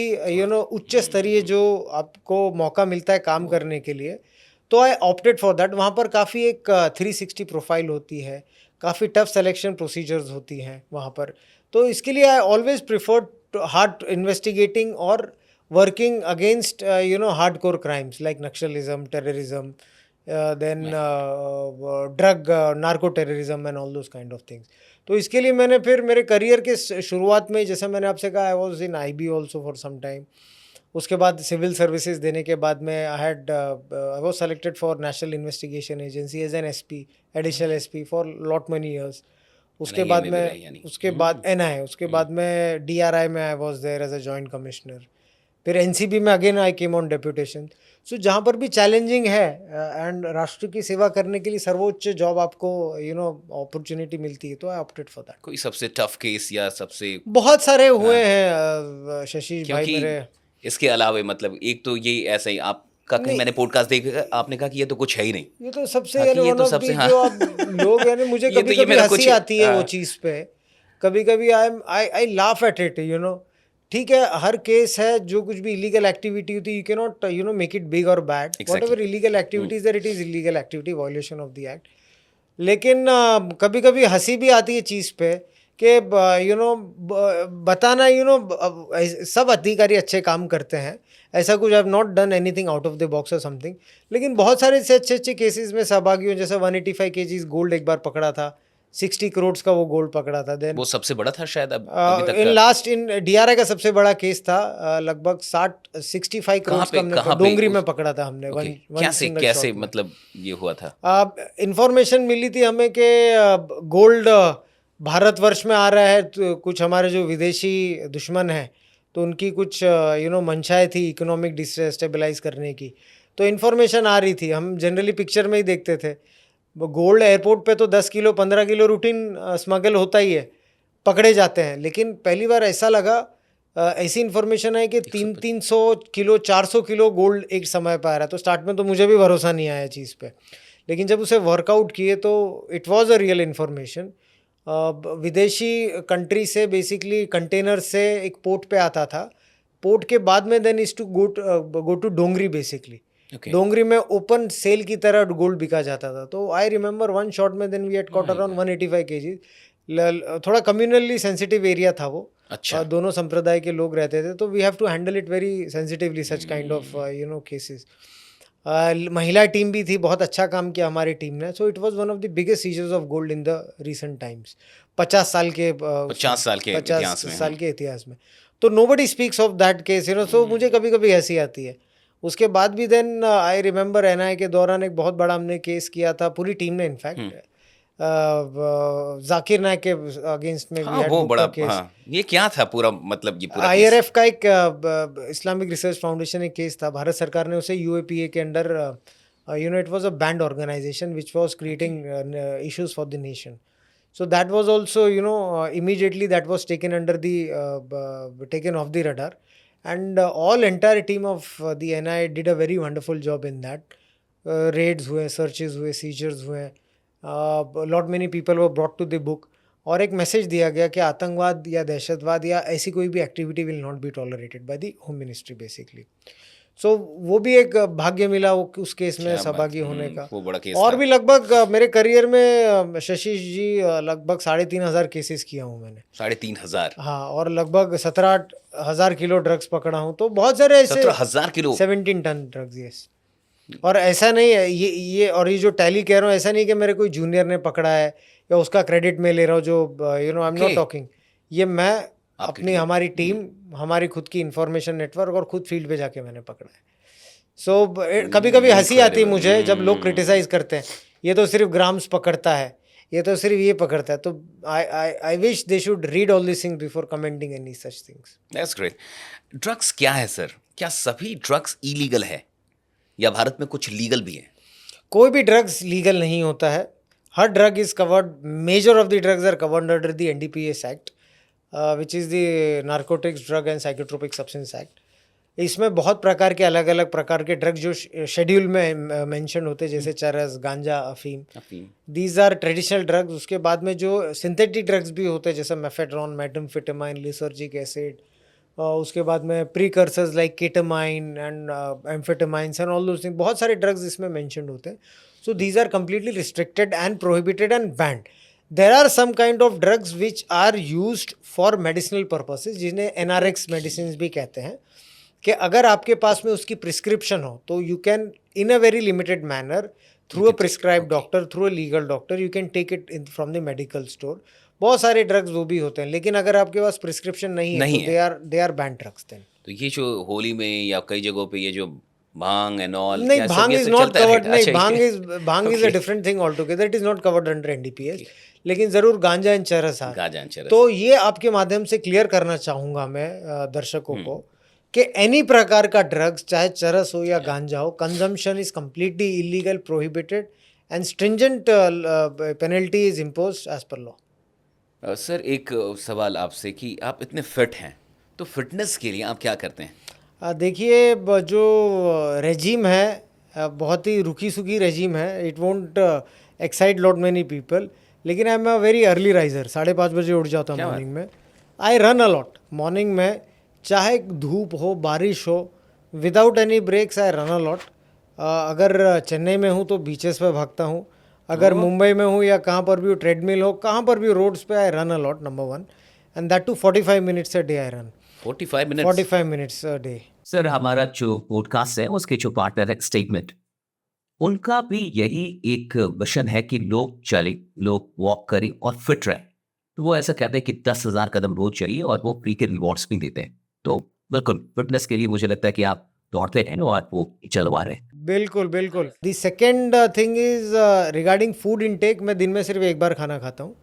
उच्च स्तरीय जो आपको मौका मिलता है काम करने के लिए, तो आई ऑप्टेड फॉर दैट। वहाँ पर काफ़ी एक 360 प्रोफाइल होती है, काफ़ी टफ सिलेक्शन प्रोसीजर्स होती हैं वहाँ पर। तो इसके लिए I always prefer hard investigating और working against hard core crimes like naxalism, terrorism, then drug, narco terrorism and all those kind of things. तो इसके लिए मैंने फिर मेरे करियर के शुरुआत में, जैसे मैंने आपसे कहा, I was in IB also for some time. उसके बाद सिविल सर्विसेज देने के बाद में I was selected for national investigation agency as an SP, additional SP for lot many years. उसके बाद में भी रहे में यानी। उसके बाद NI, उसके बाद में DRI में I was there as a joint commissioner. फिर NCB में again I came on deputation. So जहाँ पर भी चैलेंजिंग है एंड राष्ट्र की सेवा करने के लिए सर्वोच्च जॉब आपको अपॉर्चुनिटी मिलती है, तो आई ऑप्टेड फॉर दैट। कोई सबसे टफ केस या सबसे, बहुत सारे हुए हैं शशि भाई क्योंकि मेरे। इसके अलावा मतलब एक तो ये ऐसा ही आपका कहीं नहीं। मैंने पॉडकास्ट देखा, आपने कहा कि ये तो कुछ है ही नहीं। ये तो सबसे हाँ, यानी कि ये वन तो ऑफ सबसे, दी हाँ। जो आप लोग, यानी मुझे ये तो कभी ये कभी मेरा हंसी कुछ, आती है वो हाँ। चीज़ पे, कभी कभी आई लाफ एट इट, ठीक है, हर केस है, जो कुछ भी इलीगल एक्टिविटी होती है, you can not make it big और bad. Whatever illegal activities that, it is illegal activity, violation of the act. लेकिन कभी कभी हंसी भी आती है चीज़ पे कि बताना, सब अधिकारी अच्छे काम करते हैं, ऐसा कुछ, I have not done anything out of the box और समथिंग। लेकिन बहुत सारे से अच्छे केसेस में सहभागी हूँ, जैसे 185 kgs गोल्ड एक बार पकड़ा था, 60 करोड़ का वो गोल्ड पकड़ा था। देन वो सबसे बड़ा था शायद अभी तक इन का। लास्ट इन DRI का सबसे बड़ा केस था, लगभग 65 करोड़ का हमने कहाँ पे डोंगरी में पकड़ा था हमने। ओके, वन कैसे सिंगल कैसे शॉट में। मतलब ये हुआ था? इंफॉर्मेशन मिली थी हमें कि गोल्ड भारतवर्ष में आ रहा है, तो कुछ हमारे जो विदेशी दुश्मन हैं, तो उनकी कुछ मंशाएं थी इकोनॉमिक डिस्टेबलाइज करने की। तो इन्फॉर्मेशन आ रही थी, हम जनरली पिक्चर में ही देखते थे, गोल्ड एयरपोर्ट पे तो 10 किलो 15 किलो रूटीन स्मगल होता ही है, पकड़े जाते हैं। लेकिन पहली बार ऐसा लगा, ऐसी इन्फॉर्मेशन है कि 300 किलो 400 किलो गोल्ड एक समय पर आ रहा है। तो स्टार्ट में तो मुझे भी भरोसा नहीं आया चीज़ पे, लेकिन जब उसे वर्कआउट किए तो it was a real information. विदेशी कंट्री से बेसिकली कंटेनर से एक पोर्ट पे आता था, पोर्ट के बाद में then is to go to Dongri basically. Okay. Dongri में ओपन सेल की तरह गोल्ड बिका जाता था। तो आई रिमेंबर वन शॉट में then we had caught around 185 kg। थोड़ा कम्युनली सेंसिटिव एरिया था वो, अच्छा। दोनों संप्रदाय के लोग रहते थे, तो we have to handle it very sensitively such kind of cases. महिला टीम भी थी, बहुत अच्छा काम किया हमारी टीम ने। So it was one of the biggest seizures of gold in the recent times, 50 साल के 50 साल के इतिहास में, साल के इतिहास में। तो nobody speaks of that case, so मुझे कभी कभी हंसी आती है। उसके बाद भी देन आई रिमेंबर एनआईए के दौरान एक बहुत बड़ा हमने केस किया था, पूरी टीम ने इनफैक्ट, जाकिर नायक के अगेंस्ट में हाँ वो बड़ा, हाँ ये क्या था पूरा, मतलब ये पूरा आईआरएफ का एक इस्लामिक रिसर्च फाउंडेशन एक केस था, भारत सरकार ने उसे यूएपीए के under, it was a banned organisation which was creating issues for the nation. So that was also, immediately that was taken under taken off the radar, and all entire team of the NIA did a very wonderful job in that. Raids हुए, searches हुए, seizures हुए, lot many people were brought to the book, और एक message दिया गया कि आतंकवाद या दहशतवाद या ऐसी कोई भी activity will not be tolerated by the home ministry basically. So वो भी एक भाग्य मिला वो उस केस में सहभागी होने का. वो बड़ा केस और था. भी लगभग मेरे करियर में शशि जी लगभग 3,500 केसेस किया हूँ मैंने. 3,500? हाँ, और लगभग 17,000 किलो ड्रग्स पकड़ा हूँ. तो बहुत सारे ऐसे 17,000 किलो, 17 टन ड्रग्स. यस. और ऐसा नहीं है ये और ये जो टैली कह रहा हूँ, ऐसा नहीं कि मेरे कोई जूनियर ने पकड़ा है या उसका क्रेडिट मैं ले रहा हूँ, जो आई एम नॉट टॉकिंग. ये मैं अपनी, हमारी टीम, हमारी खुद की इंफॉर्मेशन नेटवर्क और खुद फील्ड पे जाके मैंने पकड़ा है. सो कभी कभी हंसी आती है मुझे जब लोग क्रिटिसाइज करते हैं, ये तो सिर्फ ग्राम्स पकड़ता है, ये तो सिर्फ ये पकड़ता है. तो I wish they should read all this things before commenting any such things. That's great. Drugs क्या है सर? क्या सभी ड्रग्स इलीगल है या भारत में कुछ लीगल भी है? कोई भी ड्रग्स लीगल नहीं होता है. हर drug is covered, major of the drugs are covered under the NDPS act, which is the narcotics drug and psychotropic substance act. इसमें बहुत प्रकार के, अलग अलग प्रकार के ड्रग्स जो शेड्यूल में मेंशन होते हैं, जैसे चरस, गांजा, अफीम, दीज आर ट्रेडिशनल ड्रग्स. उसके बाद में जो सिंथेटिक ड्रग्स भी होते हैं, जैसे मेफेड्रॉन, मेटम्फेटामाइन, लिसर्जिक एसिड, उसके बाद में precursors like ketamine and amphetamines and all those things, बहुत सारे ड्रग्स इसमें मेंशन होते हैं. So these are completely restricted and prohibited and banned. There are some kind of drugs which are used for medicinal purposes, जिन्हें NRX medicines भी कहते हैं, कि अगर आपके पास में उसकी प्रिस्क्रिप्शन हो तो you can in a very limited manner through a prescribe doctor, through a legal doctor, you can take it in from the medical store. बहुत सारे ड्रग्स वो भी होते हैं, लेकिन अगर आपके पास प्रिस्क्रिप्शन नहीं है तो they are banned drugs. Then तो ये जो होली में या कई जगहों पे ये जो भांग एंड ऑल, नहीं, भांग इज नॉट कवर्ड. नहीं, bhang is a different thing all together. It is not covered under NDPS. लेकिन जरूर गांजा एंड चरस है. गांजा एंड चरस. तो ये आपके माध्यम से क्लियर करना चाहूंगा मैं दर्शकों को कि एनी प्रकार का ड्रग्स, चाहे चरस हो या गांजा हो, consumption is completely illegal, prohibited and stringent penalty is imposed as per law. Sir एक सवाल आपसे कि आप इतने फिट हैं, तो फिटनेस के लिए आप क्या करते हैं? देखिए, जो रेजिम है बहुत ही रुकी सुखी रेजिम है. It won't excite lot many people, लेकिन I am a very early riser. 5:30 बजे उठ जाता हूँ मॉर्निंग में. I run a lot morning में, चाहे धूप हो, बारिश हो, without any breaks I run a lot. अगर चेन्नई में हूँ तो बीचेस पे भागता हूँ, अगर मुंबई में हूँ या कहाँ पर भी ट्रेडमिल हो, कहाँ पर भी रोड्स पे, I run a lot, number 1. And that too 45 minutes a day I run. 45 minutes a day. Sir हमारा जो पॉडकास्ट है उसके जो पार्टनर है स्टेटमेंट, उनका भी यही एक मिशन है कि लोग चलें, लोग वॉक करें और फिट रहें. तो वो ऐसा कहते हैं कि 10,000 कदम रोज चाहिए और वो फ्री के रिवॉर्ड्स भी देते हैं. तो बिल्कुल फिटनेस के लिए मुझे लगता है कि आप दौड़ते हैं और वो चलवा रहे हैं. बिल्कुल बिल्कुल. The second thing is regarding food intake. मैं दिन में सिर्फ एक बार खाना खाता हूँ,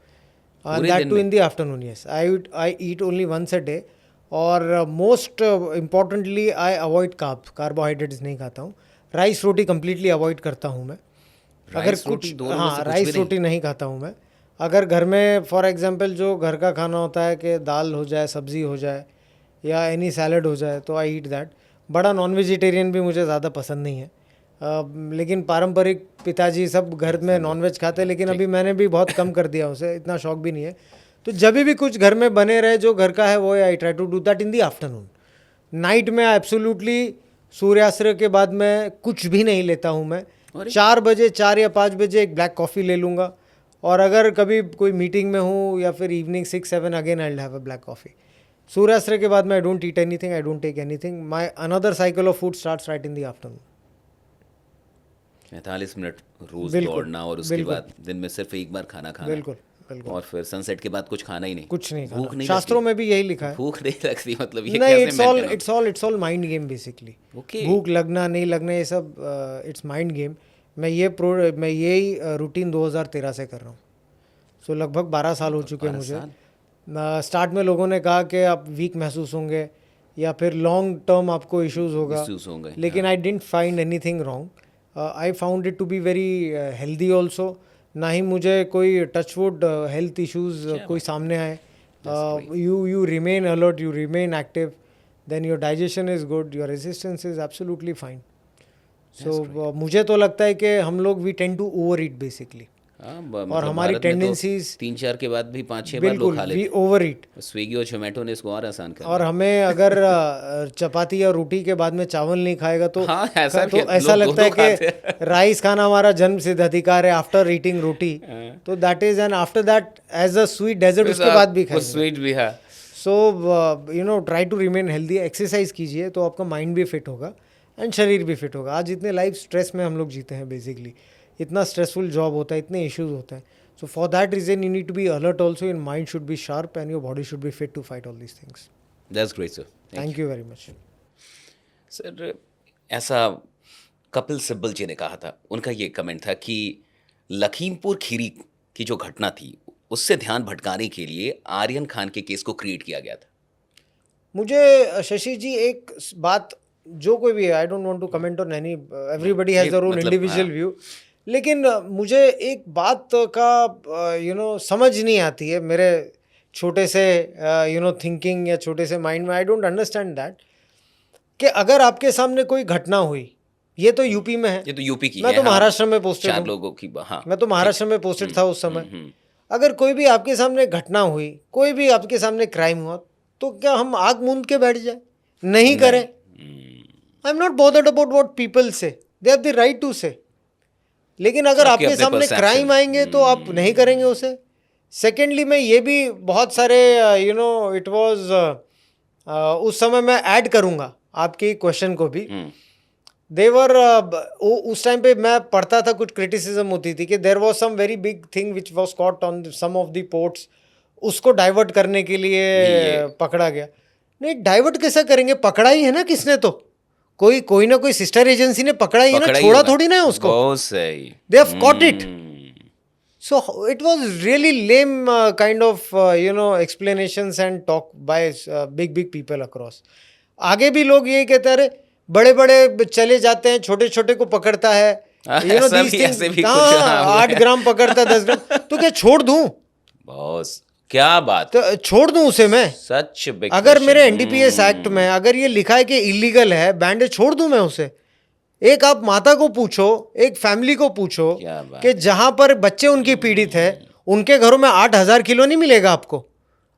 that too in the afternoon. Yes, I eat only once a day. और most importantly I avoid carbohydrates नहीं खाता हूँ. राइस रोटी कम्प्लीटली अवॉइड करता हूँ मैं. अगर कुछ, हाँ, राइस रोटी नहीं खाता हूँ मैं. अगर घर में फॉर एग्जांपल जो घर का खाना होता है कि दाल हो जाए, सब्ज़ी हो जाए या एनी सैलड हो जाए, तो आई ईट दैट. बड़ा नॉन वेजिटेरियन भी मुझे ज़्यादा पसंद नहीं है. लेकिन पारंपरिक पिताजी सब घर में नॉनवेज खाते हैं, लेकिन अभी मैंने भी बहुत कम कर दिया उसे, इतना शौक भी नहीं है. तो जब भी कुछ घर में बने रहे जो घर का है वो I try to do that in the afternoon. Night में एब्सोल्युटली सूर्यास्त के बाद में कुछ भी नहीं लेता हूँ मैं. 4 बजे, 4 या 5 बजे एक ब्लैक कॉफ़ी ले लूँगा. और अगर कभी कोई मीटिंग में हूँ या फिर evening 6-7 again I will have a black coffee. सूर्यास्त के बाद में I don't eat anything, I don't take anything. My another cycle of food starts right in the afternoon. 45 minute रोज दौड़ना और उसके बाद दिन में सिर्फ एक बार खाना खाना. बिल्कुल. बिल्कुल। और फिर सनसेट के बाद कुछ खाना ही नहीं, कुछ नहीं भूख खाना, नहीं शास्त्रों लगती? में भी यही लिखा है। भूख नहीं लगती, मतलब ये नहीं, कैसे maintain होता? It's all mind game basically. Okay. भूख लगना नहीं लगना ये सब इट्स माइंड गेम। मैं यही रूटीन 2013 से कर रहा हूँ। सो लगभग 12 साल हो चुके हैं 12 मुझे। साल? स्टार्ट में लोगों ने कहा कि आप वीक महसूस होंगे या फिर लॉन्ग टर्म आपको इश्यूज होगा, Issues होंगे, लेकिन I didn't find anything wrong. I found it to be very healthy also. ना ही मुझे कोई टचवुड हेल्थ इश्यूज कोई सामने आए। You remain alert, you remain active, then your digestion is good, your resistance is absolutely fine. So मुझे तो लगता है कि हम लोग we tend to overeat basically, हाँ, और मतलब हमारी भारत में तो टेंडेंसीज 3-4 के बाद भी 5-6 बार लोग बिल्कुल खा वी लेते ओवर ईट। हैं। स्विगी और जोमेटो ने इसको और आसान कर और हमें अगर चपाती या रोटी के बाद में चावल नहीं खाएगा तो हाँ, ऐसा भी है, ऐसा लोग लगता है दो-दो खाते हैं। कि राइस खाना हमारा जन्म सिद्ध अधिकार है आफ्टर ईटिंग रोटी। हाँ। तो that is and after that as a sweet dessert उसके बाद भी कुछ खाएंगे। स्वीट भी है। So try to remain healthy, exercise कीजिए तो आपका माइंड भी फिट होगा एंड शरीर भी फिट होगा। आज इतने लाइफ स्ट्रेस में हम लोग जीते हैं बेसिकली, इतना स्ट्रेसफुल जॉब होता है, इतने इश्यूज होते हैं। So for that reason you need to be alert also, your mind should be sharp and your body should be fit to fight all these things. That's great sir. Thank you very much. Sir, ऐसा कपिल सिब्बल जी ने कहा था, उनका ये comment था कि लखीमपुर खीरी की जो घटना थी उससे ध्यान भटकाने के लिए आर्यन खान के केस को क्रिएट किया गया था। मुझे शशि जी एक बात, जो कोई भी है, I don't want to comment on any, everybody has their own मतलब, इंडिविजुअल हाँ। व्यू, लेकिन मुझे एक बात का समझ नहीं आती है मेरे छोटे से थिंकिंग या छोटे से माइंड में। आई डोंट अंडरस्टैंड दैट कि अगर आपके सामने कोई घटना हुई, ये तो यूपी में है, ये तो यूपी की मैं है, तो हाँ, महाराष्ट्र में पोस्टेड 4 हूँ, लोगों की, हाँ, मैं तो महाराष्ट्र में पोस्टेड था उस समय। हम्म। अगर कोई भी आपके सामने घटना हुई, कोई भी आपके सामने क्राइम हुआ, तो क्या हम आग मूंद के बैठ जाए? नहीं करें। I am not bothered about what people say, they have the right to say. लेकिन अगर आपके आपके अपने सामने perception। क्राइम आएंगे तो आप नहीं करेंगे उसे। सेकेंडली मैं ये भी बहुत सारे इट वाज उस समय मैं ऐड करूंगा आपके क्वेश्चन को भी। देवर उस टाइम पे मैं पढ़ता था, कुछ क्रिटिसिज्म होती थी कि there was some very big thing which was caught on some of the ports, उसको डाइवर्ट करने के लिए पकड़ा गया। नहीं, डाइवर्ट कैसा करेंगे? पकड़ा ही है ना किसने, तो कोई ना कोई सिस्टर एजेंसी ने पकड़ा ही है ना, छोड़ा थोड़ी ना है उसको। बहुत सही। They have caught it. So it was really lame kind of explanations and talk by big people across. आगे भी लोग यही कहते हैं, अरे बड़े बड़े चले जाते हैं, छोटे छोटे को पकड़ता है, ऐसे भी कुछ, हाँ, 8 ग्राम पकड़ता है, 10 ग्राम, तो क्या छोड़ दूं? बॉस, क्या बात, तो छोड़ दूं उसे मैं? सच बिग अगर मेरे एनडीपीएस एक्ट में अगर ये लिखा है कि इलीगल है, बैंडेज, छोड़ दूं मैं उसे? एक आप माता को पूछो, एक फैमिली को पूछो क्या बात कि जहां पर बच्चे उनके पीड़ित है, उनके घरों में 8,000 किलो नहीं मिलेगा आपको।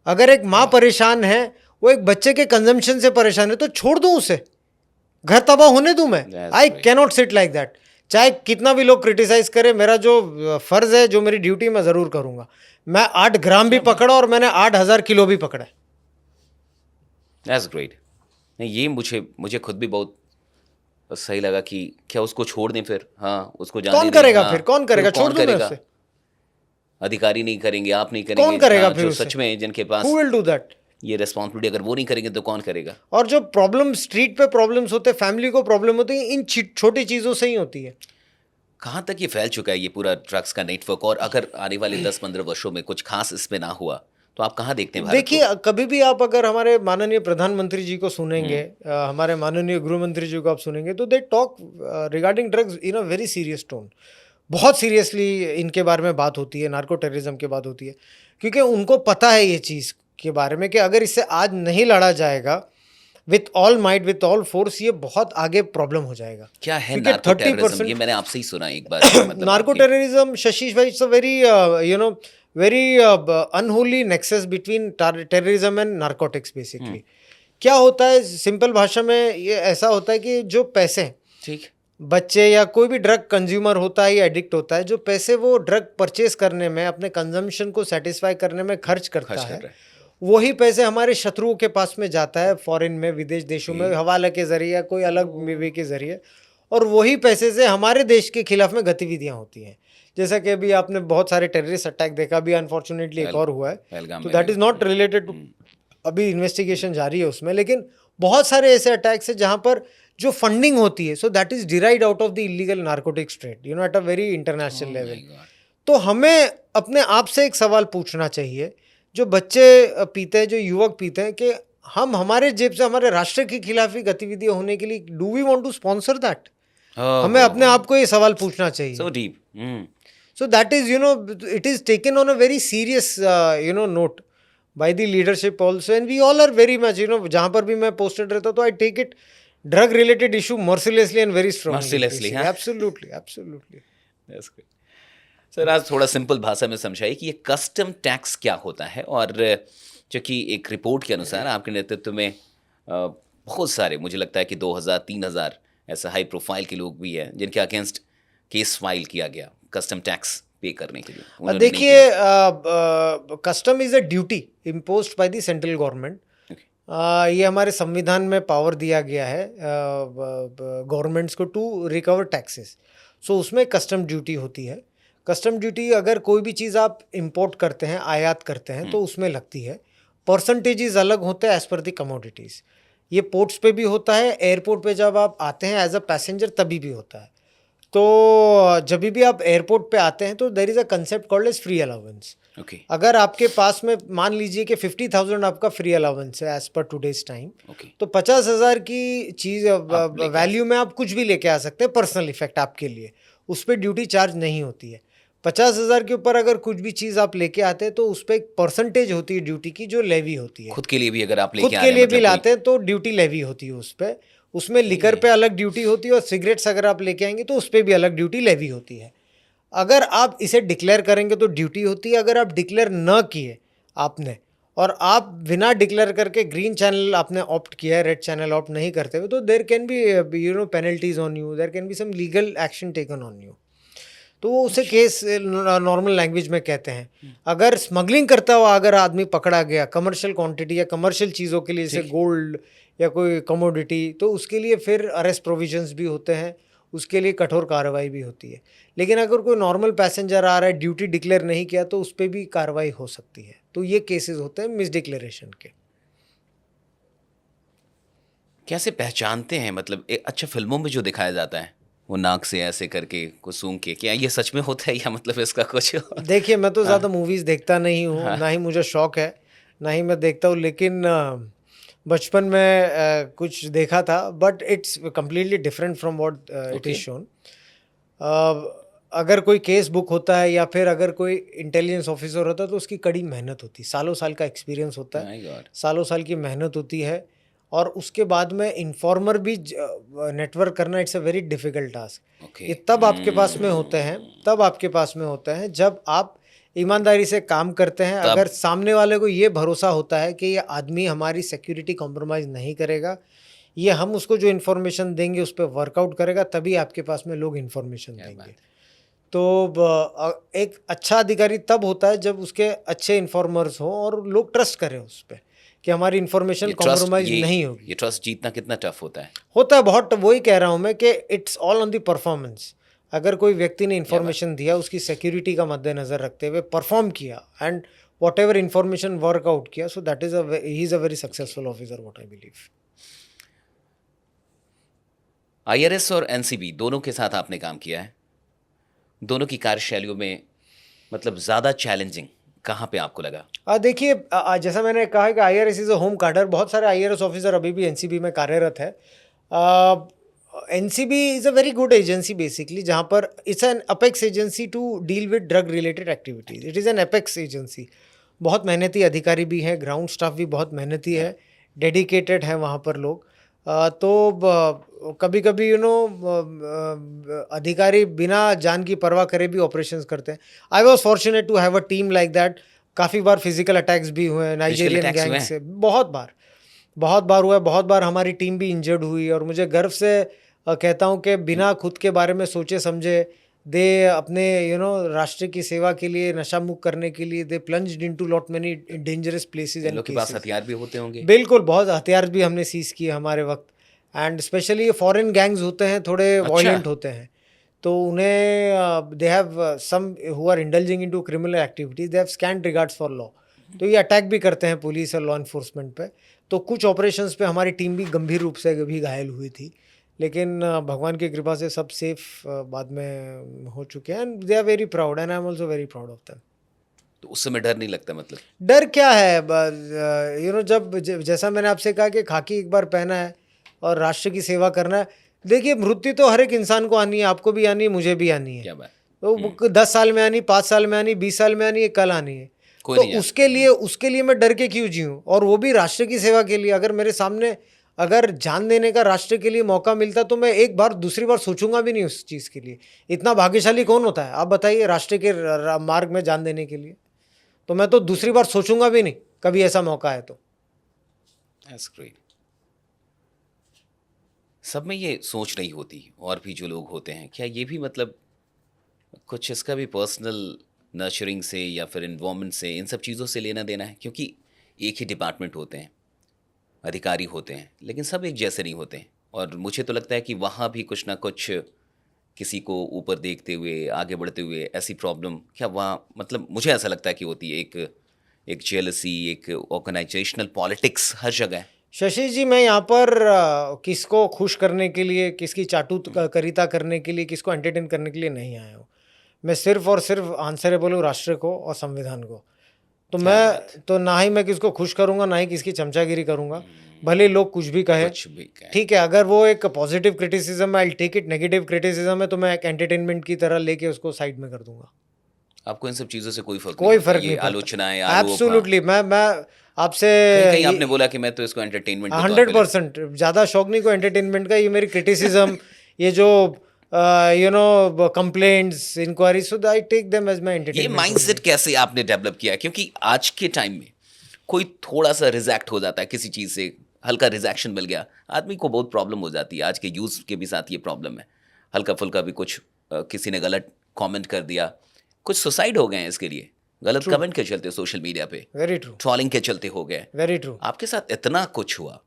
अगर एक माँ परेशान है, वो एक बच्चे के कंजम्पशन से परेशान है, तो छोड़ दूं उसे? घर तबाह होने दूं मैं? That's I right. Cannot sit like that. चाहे कितना भी लोग क्रिटिसाइज करें, मेरा जो फर्ज है, जो मेरी ड्यूटी, मैं जरूर करूंगा। मैं 8 ग्राम भी पकड़ा और मैंने 8,000 किलो भी पकड़ा। That's great. नहीं, ये मुझे खुद भी बहुत सही लगा कि क्या उसको छोड़ दें फिर? हाँ, उसको जाने कौन दें, करेगा हाँ, फिर? कौन करेगा? छोड़ दूं मैं उसे? अधिकारी नहीं करेंगे, आप नहीं करेंगे, कौन करेगा हाँ, फिर जो उसे? सच में जिनके पास Who will do that? ये रेस्पॉन्सिबिलिटी, अगर वो नहीं करेंगे तो कौन करेगा? और जो प्रॉब्लम स्ट्रीट पे प्रॉब्लम्स होते हैं, फैमिली को प्रॉब्लम होती है, इन छोटी चीज़ों से ही होती है। कहाँ तक ये फैल चुका है ये पूरा ड्रग्स का नेटवर्क? और अगर आने वाले 10-15 वर्षों में कुछ खास इसमें ना हुआ तो आप कहाँ देखते हैं भारत देखिए, कभी भी आप अगर हमारे माननीय प्रधानमंत्री जी को सुनेंगे, हमारे माननीय गृह मंत्री जी को आप सुनेंगे, तो they talk regarding drugs in a very serious tone. बहुत सीरियसली इनके बारे में बात होती है, नार्को टेररिज्म की बात होती है, क्योंकि उनको पता है ये चीज़ के बारे में कि अगर इससे आज नहीं लड़ा जाएगा with all might, with all force, ये बहुत आगे प्रॉब्लम हो जाएगा। क्या है क्योंकि नार्को टेररिज्म? 30% ये मैंने आपसे ही सुना एक बार। मतलब नार्को आपकी- टेररिज्म, शशि भाई, it's a very unholy nexus between terrorism and narcotics basically. क्या होता है सिंपल भाषा में? ये ऐसा होता है कि जो पैसे, ठीक, बच्चे या कोई भी ड्रग कंज्यूमर होता है या एडिक्ट होता है, जो पैसे वो ड्रग परचेज करने में, अपने कंजम्पशन को सेटिस्फाई करने में खर्च करता खर्च कर है, रहा है। वही पैसे हमारे शत्रुओं के पास में जाता है, फॉरेन में, विदेश देशों में, हवाला के जरिए या कोई अलग वे के जरिए, और वही पैसे से हमारे देश के खिलाफ में गतिविधियां होती हैं। जैसा कि अभी आपने बहुत सारे टेररिस्ट अटैक देखा, अभी अनफॉर्चुनेटली एक और हुआ है, पहलगाम तो में that is not related to, अभी इन्वेस्टिगेशन जारी है उसमें, लेकिन बहुत सारे ऐसे अटैक्स हैं जहाँ पर जो फंडिंग होती है, so that is derived out of the illegal narcotics trade, you know, at a very international level. तो हमें अपने आप से एक सवाल पूछना चाहिए, जो बच्चे पीते हैं, जो युवक पीते हैं, कि हम हमारे जेब से हमारे राष्ट्र के खिलाफ ही गतिविधियां होने के लिए, do we want to sponsor that? हमें अपने आप को ये सवाल पूछना चाहिए। So deep. So that is, you know, it is taken on a very serious, you know, note by the leadership also, and we all are very much, you know, जहाँ पर भी मैं posted रहता हूँ, तो I take it drug related issue mercilessly and very strongly. Mercilessly, हाँ? Absolutely, absolutely. That's good. Sir आज थोड़ा सिंपल भाषा में समझाइए कि ये कस्टम टैक्स क्या होता है, और जो कि एक रिपोर्ट के अनुसार आपके नेतृत्व में बहुत सारे, मुझे लगता है कि 2000-3000 ऐसा हाई प्रोफाइल के लोग भी हैं जिनके अगेंस्ट केस फाइल किया गया कस्टम टैक्स पे करने के लिए। उन्होंने नहीं देखिए, custom is a duty imposed by the central government. ये हमारे संविधान में पावर दिया गया है गवर्नमेंट्स को टू रिकवर टैक्सेस। सो उसमें कस्टम ड्यूटी होती है। कस्टम ड्यूटी अगर कोई भी चीज़ आप इंपोर्ट करते हैं, आयात करते हैं, तो उसमें लगती है। परसेंटेजेस अलग होते हैं एज पर द कमोडिटीज़। ये पोर्ट्स पे भी होता है, एयरपोर्ट पे जब आप आते हैं एज अ पैसेंजर तभी भी होता है। तो जब भी आप एयरपोर्ट पे आते हैं तो there is a concept called as free allowance. Okay. अगर आपके पास में मान लीजिए कि 50,000 आपका फ्री अलाउंस है as per today's time, Okay. तो 50,000 की चीज़ आप लेके वैल्यू में आप कुछ भी लेके आ सकते हैं, पर्सनल इफेक्ट आपके लिए, उस पर ड्यूटी चार्ज नहीं होती है। 50,000 के ऊपर अगर कुछ भी चीज़ आप लेके आते हैं तो उस पर एक परसेंटेज होती है ड्यूटी की, जो लेवी होती है। खुद के लिए भी अगर आप लेके खुद आ के रहे लिए हैं, भी लाते हैं तो ड्यूटी लेवी होती है उस पर। उसमें लिकर पे अलग ड्यूटी होती है, और सिगरेट्स अगर आप लेके आएंगे तो उस पर भी अलग ड्यूटी लेवी होती है। अगर आप इसे डिक्लेयर करेंगे तो ड्यूटी होती है। अगर आप डिक्लेयर न किए आपने, और आप बिना डिक्लेयर करके ग्रीन चैनल आपने ऑप्ट किया है, रेड चैनल ऑप्ट नहीं करते हुए, तो there can be, you know, penalties on you, there can be some legal action taken on you. तो वो उसे केस नॉर्मल लैंग्वेज में कहते हैं। अगर स्मगलिंग करता हुआ अगर आदमी पकड़ा गया कमर्शियल क्वांटिटी या कमर्शियल चीज़ों के लिए, जैसे गोल्ड या कोई कमोडिटी, तो उसके लिए फिर अरेस्ट प्रोविजंस भी होते हैं, उसके लिए कठोर कार्रवाई भी होती है। लेकिन अगर कोई नॉर्मल पैसेंजर आ रहा है, ड्यूटी डिक्लेयर नहीं किया, तो उस पर भी कार्रवाई हो सकती है। तो ये केसेस होते हैं मिस डिक्लेरेशन के। कैसे पहचानते हैं, मतलब अच्छा फिल्मों में जो दिखाया जाता है वो नाक से ऐसे करके को सूंघ के, क्या ये सच में होता है या मतलब इसका कुछ देखिए, मैं तो ज़्यादा मूवीज़ देखता नहीं हूँ, ना ही मुझे शौक है, ना ही मैं देखता हूँ, लेकिन बचपन में कुछ देखा था, but it's completely different from what it is shown. अगर कोई केस बुक होता है या फिर अगर कोई इंटेलिजेंस ऑफिसर होता है, तो उसकी कड़ी मेहनत होती है, सालों साल का एक्सपीरियंस होता है, My God. सालों साल की मेहनत होती है, और उसके बाद में इन्फॉर्मर भी नेटवर्क करना, it's a very difficult task. Okay. ये तब आपके पास में होते हैं, तब आपके पास में होते हैं जब आप ईमानदारी से काम करते हैं। अगर सामने वाले को ये भरोसा होता है कि ये आदमी हमारी सिक्योरिटी कॉम्प्रोमाइज़ नहीं करेगा, ये हम उसको जो इन्फॉर्मेशन देंगे उस पर वर्कआउट करेगा, तभी आपके पास में लोग इन्फॉर्मेशन देंगे। तो एक अच्छा अधिकारी तब होता है जब उसके अच्छे इन्फॉर्मर्स हों और लोग ट्रस्ट करें उस पर कि हमारी इन्फॉर्मेशन कॉम्प्रोमाइज़ नहीं होगी। ये ट्रस्ट जीतना कितना टफ होता है? होता है बहुत। वही कह रहा हूँ मैं कि it's all on the performance. अगर कोई व्यक्ति ने इन्फॉर्मेशन दिया, उसकी सिक्योरिटी का मद्देनज़र रखते हुए परफॉर्म किया, and whatever information work out किया, so that is he is a very successful officer, what I believe. IRS और NCB दोनों के साथ आपने काम किया है, दोनों की कार्यशैलियों में मतलब ज़्यादा चैलेंजिंग कहाँ पे आपको लगा? देखिए, जैसा मैंने कहा कि IRS इज़ अ होम कार्डर, बहुत सारे IRS ऑफिसर अभी भी NCB में कार्यरत है। NCB is a very good agency basically, जहाँ पर it's an apex agency to deal with drug related activities. It is an apex agency. बहुत मेहनती अधिकारी भी हैं, ग्राउंड स्टाफ भी बहुत मेहनती है, डेडिकेटेड है वहाँ पर लोग। तो कभी कभी, यू नो, अधिकारी बिना जान की परवाह करे भी ऑपरेशंस करते हैं। I was fortunate to have a team like that. काफ़ी बार फिजिकल अटैक्स भी हुए हैं नाइजीरियन गैंग से, बहुत बार हुआ है, बहुत बार हमारी टीम भी इंजर्ड हुई। और मुझे गर्व से कहता हूँ कि बिना खुद के बारे में सोचे समझे दे अपने, यू नो, राष्ट्र की सेवा के लिए, नशा मुक्त करने के लिए, they plunged into lot many dangerous places and लोग के पास हथियार भी होते होंगे। बिल्कुल, बहुत हथियार भी हमने सीज किए हमारे वक्त। एंड स्पेशली ये फॉरेन गैंग्स होते हैं, थोड़े वायलेंट होते हैं, तो उन्हें they have some who are indulging into criminal activities, they have scant regards for law. तो ये अटैक भी करते हैं पुलिस और लॉ इन्फोर्समेंट पे। तो कुछ ऑपरेशंस पे हमारी टीम भी गंभीर रूप से भी घायल हुई थी, लेकिन भगवान की कृपा से सब सेफ बाद में हो चुके हैं, and they are very proud and I am also very proud of them. तो उस समय डर नहीं लगता मतलब? डर क्या है, जब जैसा मैंने आपसे कहा कि खाकी एक बार पहना है और राष्ट्र की सेवा करना है। देखिए, मृत्यु तो हर एक इंसान को आनी है, आपको भी आनी है, मुझे भी आनी है। क्या बात, तो 10 साल में आनी, 5 साल में आनी, 20 साल में आनी है, कल आनी है। कोई तो नहीं उसके लिए मैं डर के क्यों जीऊँ, और वो भी राष्ट्र की सेवा के लिए। अगर मेरे सामने अगर जान देने का राष्ट्र के लिए मौका मिलता तो मैं एक बार दूसरी बार सोचूंगा भी नहीं उस चीज़ के लिए। इतना भाग्यशाली कौन होता है, आप बताइए, राष्ट्र के मार्ग में जान देने के लिए। तो मैं तो दूसरी बार सोचूंगा भी नहीं कभी ऐसा मौका है तो। That's great. सब में ये सोच नहीं होती, और भी जो लोग होते हैं, क्या ये भी मतलब कुछ इसका भी पर्सनल नर्चरिंग से या फिर इन्वायरमेंट से, इन सब चीज़ों से लेना देना है? क्योंकि एक ही डिपार्टमेंट होते हैं, अधिकारी होते हैं, लेकिन सब एक जैसे नहीं होते हैं। और मुझे तो लगता है कि वहाँ भी कुछ ना कुछ किसी को ऊपर देखते हुए, आगे बढ़ते हुए, ऐसी प्रॉब्लम क्या वहाँ, मतलब मुझे ऐसा लगता है कि होती है एक जेलसी, एक ऑर्गेनाइजेशनल पॉलिटिक्स हर जगह है। शशि जी, मैं यहाँ पर किसको खुश करने के लिए, किसकी चाटुकरिता करने के लिए, किसको एंटरटेन करने के लिए नहीं आया हूँ। मैं सिर्फ और सिर्फ आंसरेबल हूँ राष्ट्र को और संविधान को। तो मैं तो ना ही मैं किसको खुश करूँगा, ना ही किसकी चमचागिरी करूँगा, भले लोग कुछ भी कहे। कुछ भी कहे। ठीक है, अगर वो एक पॉजिटिव क्रिटिसिज्म है, I take it. Negative criticism है तो मैं एक एंटरटेनमेंट की तरह लेके उसको साइड में कर दूंगा। आपको इन सब चीज़ों से कोई फर्क नहीं पड़ता। आलोचनाएं, आरोप, एब्सोल्युटली। मैं आपसे कहीं आपने बोला कि मैं तो इसको एंटरटेनमेंट 100% ज़्यादा शौक नहीं को एंटरटेनमेंट का। ये मेरी क्रिटिसिज्म, ये जो complaints, inquiry, so I take them as my ये एंटरटेनमेंट। माइंडसेट कैसे आपने डेवलप किया? क्योंकि आज के टाइम में कोई थोड़ा सा रिजेक्ट हो जाता है, किसी चीज़ से हल्का रिजेक्शन मिल गया, आदमी को बहुत प्रॉब्लम हो जाती है। आज के यूथ के भी साथ ये प्रॉब्लम है, हल्का फुल्का भी कुछ किसी ने गलत कमेंट कर दिया, कुछ सुसाइड हो गए हैं इसके लिए, गलत कमेंट के चलते सोशल मीडिया पे, वेरी ट्रू, ट्रॉलिंग के चलते हो गए। Very true. आपके साथ इतना कुछ हुआ,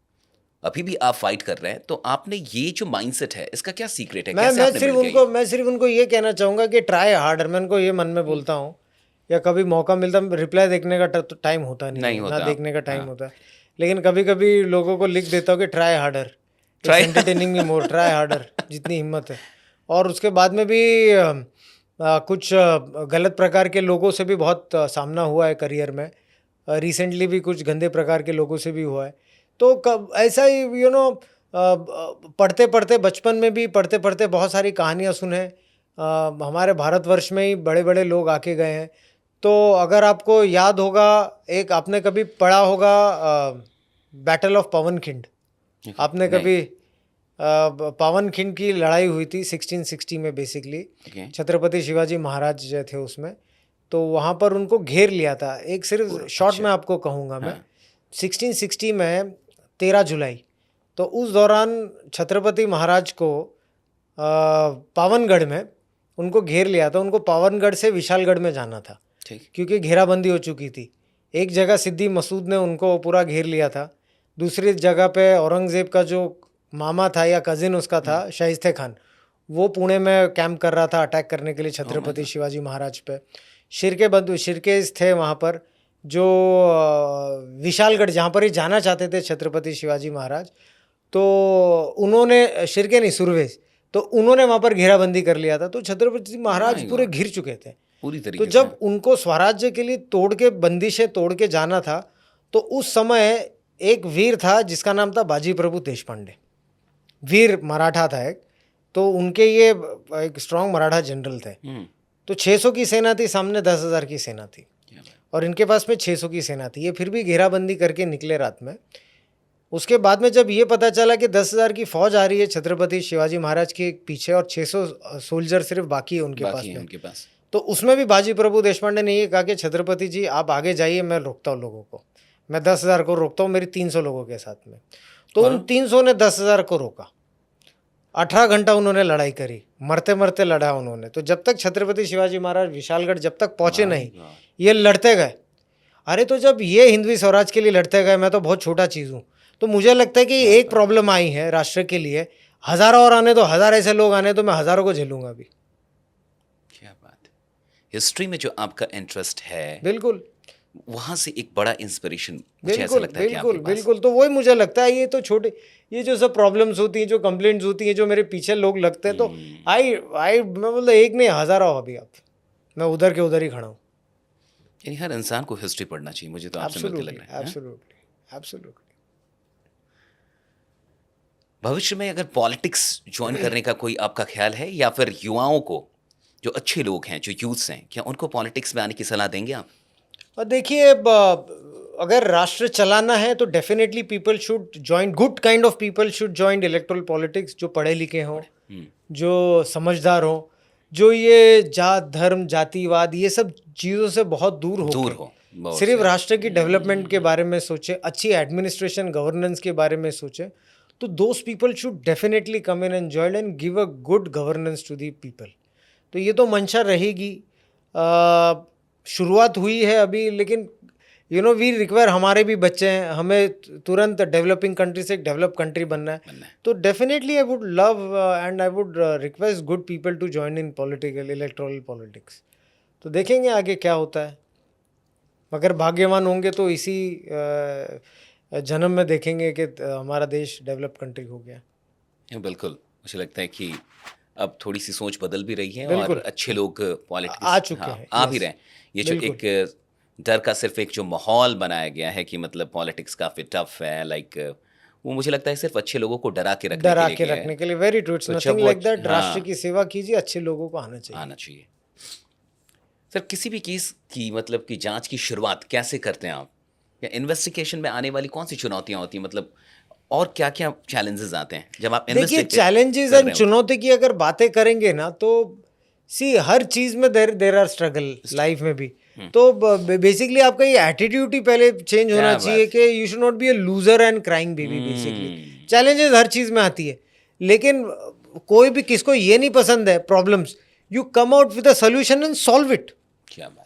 अभी भी आप फाइट कर रहे हैं, तो आपने ये जो माइंडसेट है, इसका क्या सीक्रेट है? कैसे आपने मिल गया मैं सिर्फ उनको ये कहना चाहूँगा कि ट्राई हार्डर। मैं उनको ये मन में बोलता हूँ, या कभी मौका मिलता, रिप्लाई देखने का टाइम होता नहीं होता, ना देखने का टाइम होता है, लेकिन कभी कभी लोगों को लिख देता हूँ कि ट्राई हार्डर, एंटरटेनिंग मी मोर, ट्राई हार्डर, जितनी हिम्मत है। और उसके बाद में भी कुछ गलत प्रकार के लोगों से भी बहुत सामना हुआ है करियर में। रिसेंटली भी कुछ गंदे प्रकार के लोगों से भी हुआ है। तो कब ऐसा ही पढ़ते पढ़ते, बचपन में भी पढ़ते पढ़ते बहुत सारी कहानियाँ सुने। हमारे भारतवर्ष में ही बड़े बड़े लोग आके गए हैं। तो अगर आपको याद होगा, एक आपने कभी पढ़ा होगा बैटल ऑफ पवनखिंड, आपने कभी पवनखिंड की लड़ाई हुई थी 1660 में बेसिकली। छत्रपति शिवाजी महाराज जो थे उसमें, तो वहाँ पर उनको घेर लिया था। एक सिर्फ शॉर्ट में आपको कहूँगा मैं, 1660 में 13 जुलाई, तो उस दौरान छत्रपति महाराज को पावनगढ़ में उनको घेर लिया था। उनको पावनगढ़ से विशालगढ़ में जाना था, क्योंकि घेराबंदी हो चुकी थी। एक जगह सिद्दी मसूद ने उनको पूरा घेर लिया था, दूसरी जगह पे औरंगज़ेब का जो मामा था या कज़िन उसका था, शाइस्ते खान, वो पुणे में कैंप कर रहा था अटैक करने के लिए छत्रपति शिवाजी महाराज पे। शिरकेज थे वहाँ पर, जो विशालगढ़ जहाँ पर ही जाना चाहते थे छत्रपति शिवाजी महाराज, तो उन्होंने, शिरके नहीं, सुरवेज, तो उन्होंने वहाँ पर घेराबंदी कर लिया था। तो छत्रपति महाराज पूरे घिर चुके थे पूरी तरीके तो जब उनको स्वराज्य के लिए तोड़ के, बंदिशें तोड़ के जाना था, तो उस समय एक वीर था जिसका नाम था बाजी प्रभु देशपांडे, वीर मराठा था एक। तो उनके ये एक स्ट्रॉन्ग मराठा जनरल थे। तो 600 की सेना थी, सामने 10,000 की सेना थी, और इनके पास में 600 की सेना थी। ये फिर भी घेराबंदी करके निकले रात में। उसके बाद में जब ये पता चला कि 10,000 की फौज आ रही है छत्रपति शिवाजी महाराज के पीछे, और 600 सोल्जर सिर्फ बाकी है उनके पास, तो उसमें भी बाजी प्रभु देशपांडे ने ये कहा कि छत्रपति जी आप आगे जाइए, मैं रोकता हूँ लोगों को, मैं 10,000 को रोकता हूँ मेरी 300 लोगों के साथ में। तो उन 300 ने 10,000 को रोका। 18 घंटा उन्होंने लड़ाई करी, मरते मरते लड़ा उन्होंने। तो जब तक छत्रपति शिवाजी महाराज विशालगढ़ जब तक पहुँचे नहीं, ये लड़ते गए। अरे तो जब ये हिंदवी स्वराज के लिए लड़ते गए, मैं तो बहुत छोटा चीज़ हूँ। तो मुझे लगता है कि एक प्रॉब्लम आई है राष्ट्र के लिए, 1000 और आने दो, 1000 ऐसे लोग आने तो मैं 1000 को झेलूंगा अभी। हिस्ट्री में जो आपका इंटरेस्ट है बिल्कुल वहां से एक बड़ा इंस्पिरेशन मुझे ऐसा बिल्कुल लगता है कि बिल्कुल आपके पास बिल्कुल। तो वही मुझे लगता है, ये तो छोटे, ये जो सब प्रॉब्लम्स होती हैं, जो कंप्लेंट्स होती हैं, जो मेरे पीछे लोग लगते हैं, तो आई आई मैं मतलब एक नहीं हज़ारों, अभी अब मैं उधर के उधर ही खड़ा हूँ। यानी हर इंसान को हिस्ट्री पढ़ना चाहिए, मुझे तो आपसे मिलकर लग एब्सोल्युटली रहा है। हाँ? Absolutely absolutely. भविष्य में अगर पॉलिटिक्स ज्वाइन करने का कोई आपका ख्याल है, या फिर युवाओं को, जो अच्छे लोग हैं, जो यूथ्स हैं, क्या उनको पॉलिटिक्स में आने की सलाह देंगे आप? और देखिए, अगर राष्ट्र चलाना है तो definitely people should join, good kind of people should join electoral politics, जो पढ़े लिखे हों, जो समझदार हों, जो ये जात धर्म जातिवाद ये सब चीज़ों से बहुत दूर दूर हो, हो बहुत सिर्फ से। राष्ट्र की डेवलपमेंट के बारे में सोचे, अच्छी एडमिनिस्ट्रेशन गवर्नेंस के बारे में सोचे, तो those people should definitely come in and join and give a good governance to the people. तो ये तो मंशा रहेगी। शुरुआत हुई है अभी, लेकिन वी रिक्वायर, हमारे भी बच्चे हैं, हमें तुरंत डेवलपिंग कंट्री से एक डेवलप कंट्री बनना है। तो definitely I would love and I would request good people to join in political electoral politics. तो देखेंगे आगे क्या होता है, मगर भाग्यवान होंगे तो इसी जन्म में देखेंगे कि हमारा देश डेवलप कंट्री हो गया। बिल्कुल, मुझे लगता है कि अब थोड़ी सी सोच बदल भी रही है बिल्कुल। और अच्छे लोग पॉलिटिक्स आ चुके हैं, आ भी yes। रहे हैं। ये जो बिल्कुल। एक डर का सिर्फ एक जो माहौल बनाया गया है कि मतलब पॉलिटिक्स काफी टफ है, लाइक वो मुझे लगता है सिर्फ अच्छे लोगों को डरा के रखने डरा के के लिए रखने के लिए। वेरी ट्रू, इट्स तो जब नथिंग वो- लाइक दैट। हाँ। राष्ट्र की सेवा कीजिए, अच्छे लोगों को आना चाहिए। आना चाहिए। सर, किसी भी केस की मतलब की जांच की शुरुआत कैसे करते हैं आप, या इन्वेस्टिगेशन में आने वाली कौन सी चुनौतियां होती हैं, मतलब और क्या क्या चैलेंजेस आते हैं जब आप देखिए, इन्वेस्टिगेट चैलेंजेस कर एंड रहे होते चुनौती की अगर बातें करेंगे ना, तो सी हर चीज में देर आर स्ट्रगल लाइफ में भी। तो बेसिकली आपका ये एटीट्यूड ही पहले चेंज होना क्या चाहिए बात कि you should not be a loser and crying baby. Basically challenges हर चीज में आती है, लेकिन कोई भी, किसको ये नहीं पसंद है problems, you come out with a solution and solve it. क्या बात।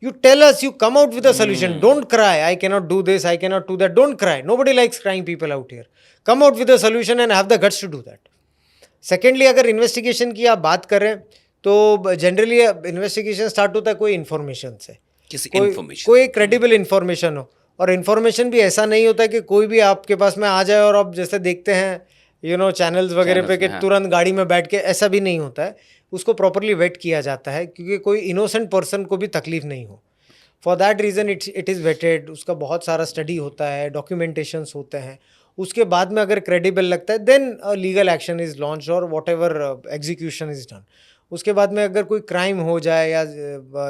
You tell us, you come out with a solution. Don't cry, I cannot do this, I cannot do that. Don't cry. Nobody likes crying people out here. Come out with a solution and have the guts to do that. Secondly, अगर investigation की आप बात करें तो generally investigation start होता है कोई information से, किसी कोई इन्फॉर्मेशन कोई क्रेडिबल इन्फॉर्मेशन हो। और इन्फॉर्मेशन भी ऐसा नहीं होता कि कोई भी आपके पास में आ जाए और आप जैसे देखते हैं चैनल्स वगैरह पे कि तुरंत गाड़ी में बैठ के, ऐसा भी नहीं होता है। उसको प्रॉपरली वेट किया जाता है, क्योंकि कोई इनोसेंट पर्सन को भी तकलीफ नहीं हो। For that reason it is waited, उसका बहुत सारा स्टडी होता है, डॉक्यूमेंटेशंस होते हैं। उसके बाद में अगर क्रेडिबल लगता है, then legal action is launch और whatever execution is done. उसके बाद में अगर कोई क्राइम हो जाए या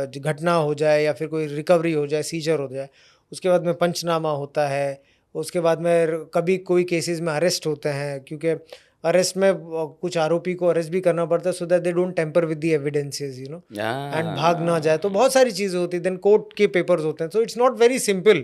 घटना हो जाए या फिर कोई रिकवरी हो जाए, सीजर हो जाए, उसके बाद में पंचनामा होता है। उसके बाद में कभी कोई केसेस में अरेस्ट होते हैं, क्योंकि अरेस्ट में कुछ आरोपी को अरेस्ट भी करना पड़ता है so that they don't tamper with the evidences, and भाग ना जाए। तो बहुत सारी चीज़ें होती हैं। देन कोर्ट के पेपर्स होते हैं। So it's not very simple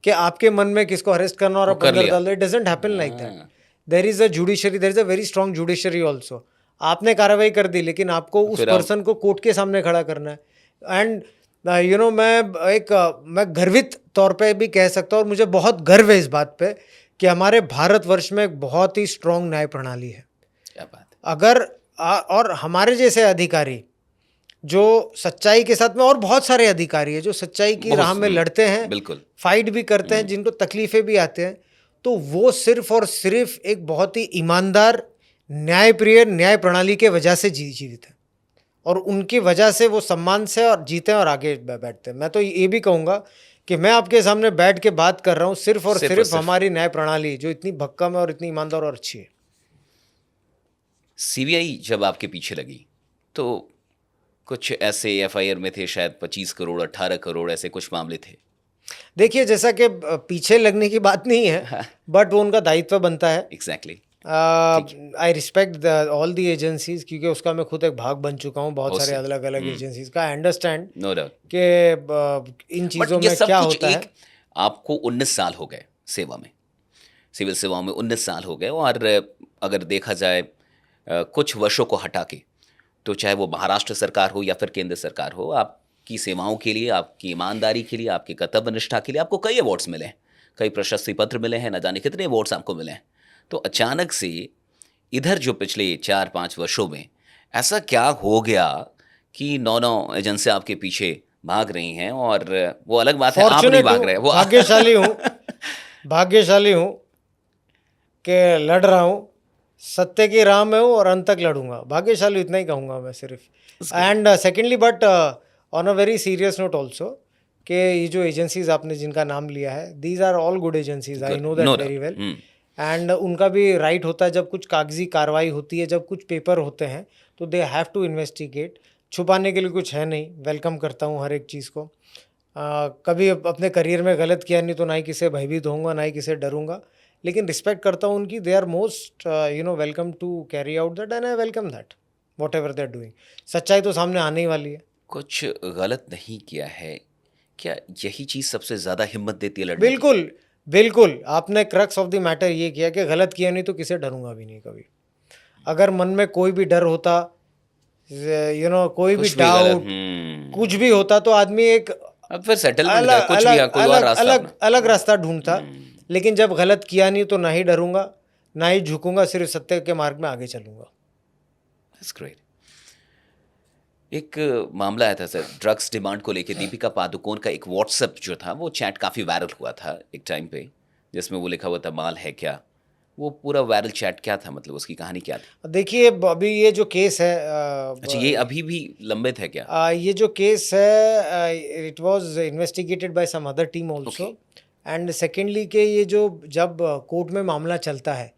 कि आपके मन में किसको अरेस्ट करना और आप अंदर डाल दो। It doesn't happen like that. There is a judiciary, there is a very strong judiciary also. आपने कार्रवाई कर दी, लेकिन आपको उस पर्सन को कोर्ट के सामने खड़ा करना है। एंड मैं गर्वित तौर पे भी कह सकता हूँ, और मुझे बहुत गर्व है इस बात पे कि हमारे भारतवर्ष में एक बहुत ही स्ट्रॉन्ग न्याय प्रणाली है। क्या बात। अगर और हमारे जैसे अधिकारी जो सच्चाई के साथ में, और बहुत सारे अधिकारी हैं जो सच्चाई की राह में लड़ते हैं, बिल्कुल फाइट भी करते हैं, जिनको तकलीफें भी आते हैं, तो वो सिर्फ और सिर्फ एक बहुत ही ईमानदार, न्यायप्रिय न्याय प्रणाली के वजह से जीवित है, और उनकी वजह से वो सम्मान से और जीते हैं और आगे बैठते हैं। मैं तो ये भी कहूँगा कि मैं आपके सामने बैठ के बात कर रहा हूँ सिर्फ और सिर्फ हमारी न्याय प्रणाली जो इतनी भक्कम है और इतनी ईमानदार और अच्छी है। सीबीआई जब आपके पीछे लगी तो कुछ ऐसे एफआईआर में थे, शायद 25 करोड़ 18 करोड़ ऐसे कुछ मामले थे। देखिए, जैसा कि पीछे लगने की बात नहीं है, बट वो उनका दायित्व बनता है। Exactly. I respect all the agencies, क्योंकि उसका मैं खुद एक भाग बन चुका हूँ बहुत सारे अलग अलग एजेंसीज का। आई अंडरस्टैंड नो डाउट कि इन चीज़ों में क्या होता है। आपको 19 साल हो गए सेवा में, सिविल सेवाओं में 19 साल हो गए, और अगर देखा जाए कुछ वर्षों को हटा के, तो चाहे वो महाराष्ट्र सरकार हो या फिर केंद्र सरकार हो, आपकी सेवाओं के लिए, आपकी ईमानदारी के लिए, आपकी कर्तव्य निष्ठा के लिए आपको कई अवार्ड्स मिले हैं, कई प्रशस्ति पत्र मिले हैं, न जाने कितने अवार्ड्स आपको मिले हैं। तो अचानक से इधर जो पिछले 4-5 वर्षों में ऐसा क्या हो गया कि 9 एजेंसी आपके पीछे भाग रही हैं, और वो अलग बात है आप नहीं फॉर्चुनेट भाग हूँ, रहे हैं वो भाग्यशाली हूँ कि लड़ रहा हूँ, सत्य की राह में हूँ और अंत तक लड़ूंगा। भाग्यशाली इतना ही कहूँगा मैं सिर्फ। And secondly, but on a very serious note also, कि ये जो एजेंसीज आपने जिनका नाम लिया है, these are all good agencies, I know that very well. And उनका भी राइट होता है, जब कुछ कागजी कार्रवाई होती है, जब कुछ पेपर होते हैं, तो दे हैव टू इन्वेस्टिगेट। छुपाने के लिए कुछ है नहीं, वेलकम करता हूँ हर एक चीज़ को। कभी अपने करियर में गलत किया नहीं तो ना ही किसे भयभीत होऊंगा, ना ही किसे डरूंगा, लेकिन रिस्पेक्ट करता हूँ उनकी। They are most welcome to carry out that, and I welcome that whatever they are doing. सच्चाई तो सामने आने ही वाली है। कुछ गलत नहीं किया है, क्या यही चीज़ सबसे ज़्यादा हिम्मत देती है लड़ने की? बिल्कुल बिल्कुल, आपने क्रक्स ऑफ द मैटर ये किया कि गलत किया नहीं तो किसे डरूंगा भी नहीं कभी। अगर मन में कोई भी डर होता, कोई भी कुछ भी गलत, डाउट, कुछ भी होता, तो आदमी एक अब फिर सेटलमेंट अलग का कुछ भी अलग कोई और अलग रास्ता अलग अपना। अलग रास्ता ढूंढता। लेकिन जब गलत किया नहीं तो ना ही डरूंगा, ना ही झुकूंगा, सिर्फ सत्य के मार्ग में आगे चलूंगा। That's great. एक मामला आया था सर, ड्रग्स डिमांड को लेके दीपिका पादुकोण का एक व्हाट्सएप जो था, वो चैट काफ़ी वायरल हुआ था एक टाइम पे, जिसमें वो लिखा हुआ था माल है क्या। वो पूरा वायरल चैट क्या था, मतलब उसकी कहानी क्या थी? देखिए, अभी ये जो केस है, अच्छा, ये अभी भी लंबित है क्या? ये जो केस है, it was investigated by some other team also. And secondly के ये जो जब कोर्ट में मामला चलता है,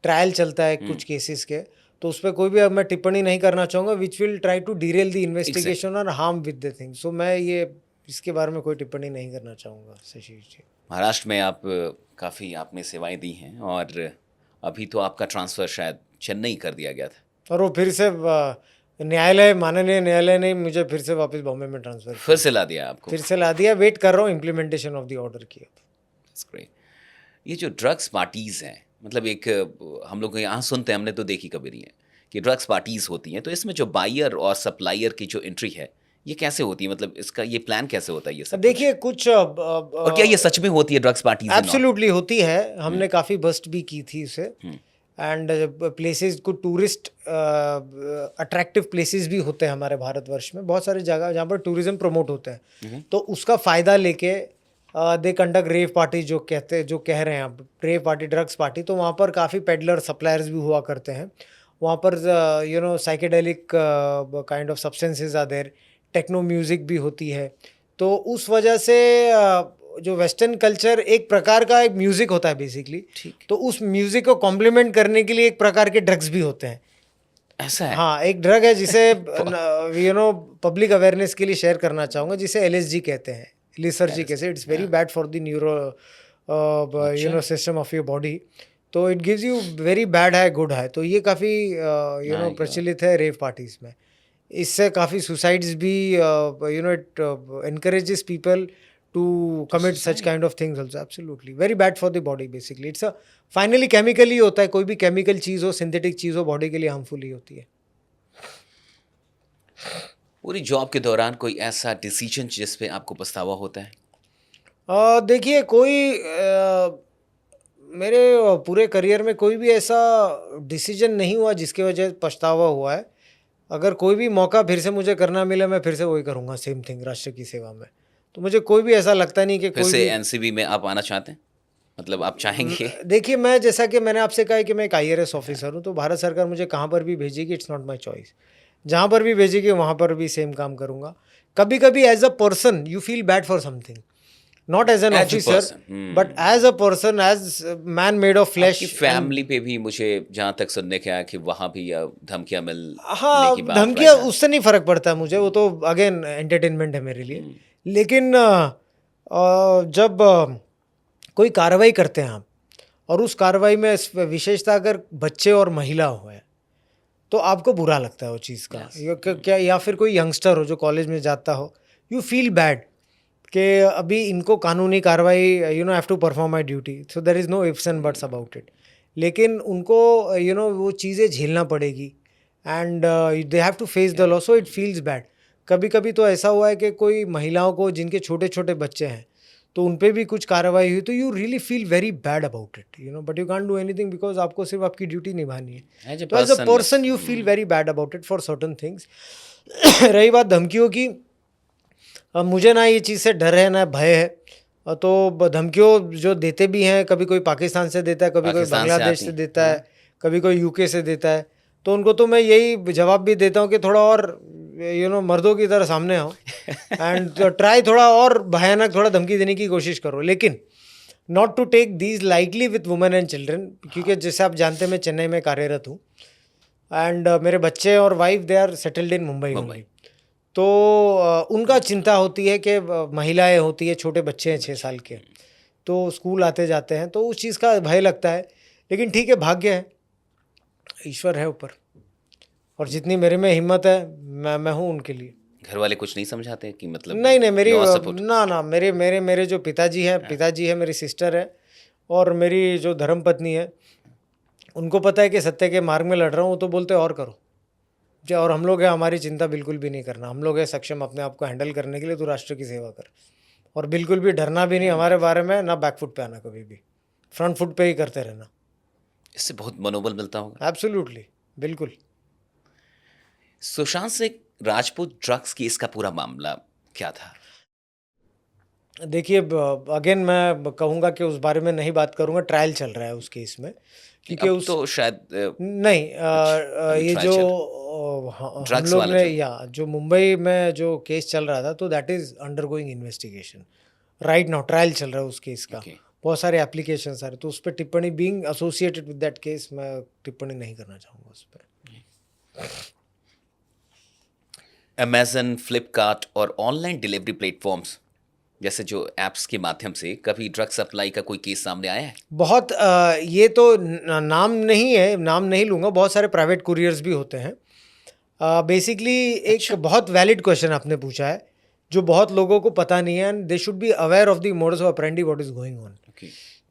ट्रायल चलता है कुछ केसेस के, तो उस पर कोई भी अब मैं टिप्पणी नहीं करना चाहूँगा which will try to derail the investigation और harm with the thing. So मैं ये इसके बारे में कोई टिप्पणी नहीं करना चाहूँगा। शशि जी, महाराष्ट्र में आप काफ़ी आपने सेवाएं दी हैं, और अभी तो आपका ट्रांसफ़र शायद चेन्नई कर दिया गया था, और वो फिर से न्यायालय, माननीय न्यायालय ने मुझे फिर से वापस बॉम्बे में ट्रांसफ़र फिर से ला दिया आपको। फिर से ला दिया। वेट कर रहा हूँ इम्प्लीमेंटेशन ऑफ द ऑर्डर की। That's great. ये जो ड्रग्स पार्टीज़ हैं, मतलब एक हम लोग यहाँ सुनते हैं, हमने तो देखी कभी नहीं है कि ड्रग्स पार्टीज़ होती हैं, तो इसमें जो बायर और सप्लायर की जो एंट्री है, ये कैसे होती है, मतलब इसका ये प्लान कैसे होता है ये सब? देखिए, कुछ और क्या ये सच में होती है ड्रग्स पार्टीज? एब्सोल्युटली होती है। हमने काफ़ी बस्ट भी की थी इसे। एंड प्लेसेस को, टूरिस्ट अट्रैक्टिव प्लेसेस भी होते हैं हमारे भारतवर्ष में, बहुत सारी जगह जहाँ पर टूरिज्म प्रमोट होते हैं। तो उसका फ़ायदा लेके दे कंडक्ट रेव पार्टी, जो कह रहे हैं आप, रेव पार्टी, ड्रग्स पार्टी। तो वहाँ पर काफ़ी पेडलर, सप्लायर्स भी हुआ करते हैं। वहाँ पर psychedelic kind of substances are there, techno music भी होती है। तो उस वजह से जो वेस्टर्न कल्चर, एक प्रकार का एक म्यूज़िक होता है बेसिकली, तो उस म्यूज़िक को कॉम्प्लीमेंट करने के लिए एक प्रकार के ड्रग्स भी होते हैं। ऐसा है? हाँ, एक ड्रग है जिसे पब्लिक अवेयरनेस के लिए शेयर करना चाहूँगा, जिसे LSD कहते हैं, लिसर्जी कहते हैं। It's very bad for the neuro system of your body. तो it gives you very bad है, गुड है। तो ये काफ़ी प्रचलित है रेव पार्टीज में। इससे काफ़ी सुसाइड्स भी, it encourages people to commit such kind of things also. Absolutely very bad for the body basically. It's a finally chemical ही होता है, कोई भी केमिकल चीज़ हो, सिंथेटिक चीज़ हो, बॉडी के लिए हार्मफुल ही होती है। पूरी जॉब के दौरान कोई ऐसा डिसीजन जिस पे आपको पछतावा होता है? देखिए, कोई मेरे पूरे करियर में कोई भी ऐसा डिसीजन नहीं हुआ जिसके वजह से पछतावा हुआ है। अगर कोई भी मौका फिर से मुझे करना मिले, मैं फिर से वही करूँगा, सेम थिंग, राष्ट्र की सेवा में। तो मुझे कोई भी ऐसा लगता नहीं कि फिर कोई से भी एनसीबी में आप आना चाहते हैं, मतलब आप चाहेंगे? देखिए, मैं जैसा कि मैंने आपसे कहा है कि मैं एक IRS ऑफिसर हूँ, तो भारत सरकार मुझे कहाँ पर भी भेजेगी, इट्स नॉट माई चॉइस। जहाँ पर भी भेजेगी वहाँ पर भी सेम काम करूँगा। कभी कभी as a person you feel bad for something, not as an As a officer, person, but as a person, as man made of flesh. आपकी फैमिली पे भी मुझे जहाँ तक सुनने के आया कि वहाँ भी धमकियाँ मिलने हाँ, की बात, धमकियाँ, right? उससे नहीं फ़र्क पड़ता मुझे, वो तो अगेन एंटरटेनमेंट है मेरे लिए। लेकिन जब कोई कार्रवाई करते हैं आप, और उस कार्रवाई में विशेषता अगर बच्चे और महिला हो है, तो आपको बुरा लगता है वो चीज़ का। क्या, या फिर कोई यंगस्टर हो जो कॉलेज में जाता हो, यू फील बैड कि अभी इनको कानूनी कार्रवाई, have to perform my duty, so there is no ifs and buts about it. लेकिन उनको वो चीज़ें झेलना पड़ेगी, and they have to face the law, so it feels bad. कभी कभी तो ऐसा हुआ है कि कोई महिलाओं को, जिनके छोटे छोटे बच्चे हैं, तो उन पर भी कुछ कार्रवाई हुई, तो you really feel very bad about it, but you can't do anything because आपको सिर्फ आपकी ड्यूटी निभानी है। तो as a person you feel very bad about it for certain things. रही बात धमकियों की, मुझे ना ये चीज़ से डर है ना भय है। तो धमकियों जो देते भी हैं, कभी कोई पाकिस्तान से देता है, कभी कोई पाकिस्तान से बांग्लादेश आती से हैं। देता है, कभी कोई यूके से देता है। तो उनको तो मैं यही जवाब भी देता हूँ कि थोड़ा और मर्दों की तरह सामने आओ एंड ट्राई थोड़ा और भयानक थोड़ा धमकी देने की कोशिश करो, लेकिन not to take these lightly with women and children, क्योंकि जैसे आप जानते हैं मैं चेन्नई में कार्यरत हूँ एंड मेरे बच्चे और wife they are settled in Mumbai only. तो उनका चिंता होती है कि महिलाएं होती है, छोटे बच्चे हैं 6 साल के, तो स्कूल आते जाते हैं, तो उस चीज़ का भय लगता है। लेकिन ठीक है, भाग्य है, ईश्वर है ऊपर, और जितनी मेरे में हिम्मत है मैं हूँ उनके लिए। घर वाले कुछ नहीं समझाते कि मतलब नहीं नहीं, मेरी your support? ना मेरे मेरे मेरे जो पिताजी है, मेरी सिस्टर है और मेरी जो धर्मपत्नी है, उनको पता है कि सत्य के मार्ग में लड़ रहा हूँ, तो बोलते और करो। और हम लोग हैं, हमारी चिंता बिल्कुल भी नहीं करना, हम लोग हैं सक्षम अपने आप को हैंडल करने के लिए, तो राष्ट्र की सेवा कर, और बिल्कुल भी डरना भी नहीं हमारे बारे में, ना बैक फुट पे आना, कभी भी फ्रंट फुट पे ही करते रहना। इससे बहुत मनोबल मिलता होगा। एब्सोल्युटली, बिल्कुल। सुशांत सिंह राजपूत ड्रग्स केस का पूरा मामला क्या था? देखिए, अगेन मैं कहूँगा कि उस बारे में नहीं बात करूँगा, ट्रायल चल रहा है उस केस में, क्योंकि अब उस तो शायद नहीं अभी ये ट्रायल जो चल हम ड्रग्स लोग वाला ने जो या जो मुंबई में जो केस चल रहा था, तो that is undergoing investigation right now, trial चल रहा है उस केस का। Okay. बहुत सारे एप्लीकेशन आ रहे, तो उस पर टिप्पणी, being associated with that case, मैं टिप्पणी नहीं करना चाहूँगा उस पर। अमेजन, फ्लिपकार्ट और ऑनलाइन डिलीवरी प्लेटफॉर्म्स जैसे जो एप्स के माध्यम से कभी ड्रग सप्लाई का कोई केस सामने आया है? बहुत ये तो नाम नहीं है, नाम नहीं लूँगा, बहुत सारे प्राइवेट कुरियर्स भी होते हैं। बेसिकली एक बहुत वैलिड क्वेश्चन आपने पूछा है, जो बहुत लोगों को पता नहीं है, and they should be aware of the modus of operandi what is going on.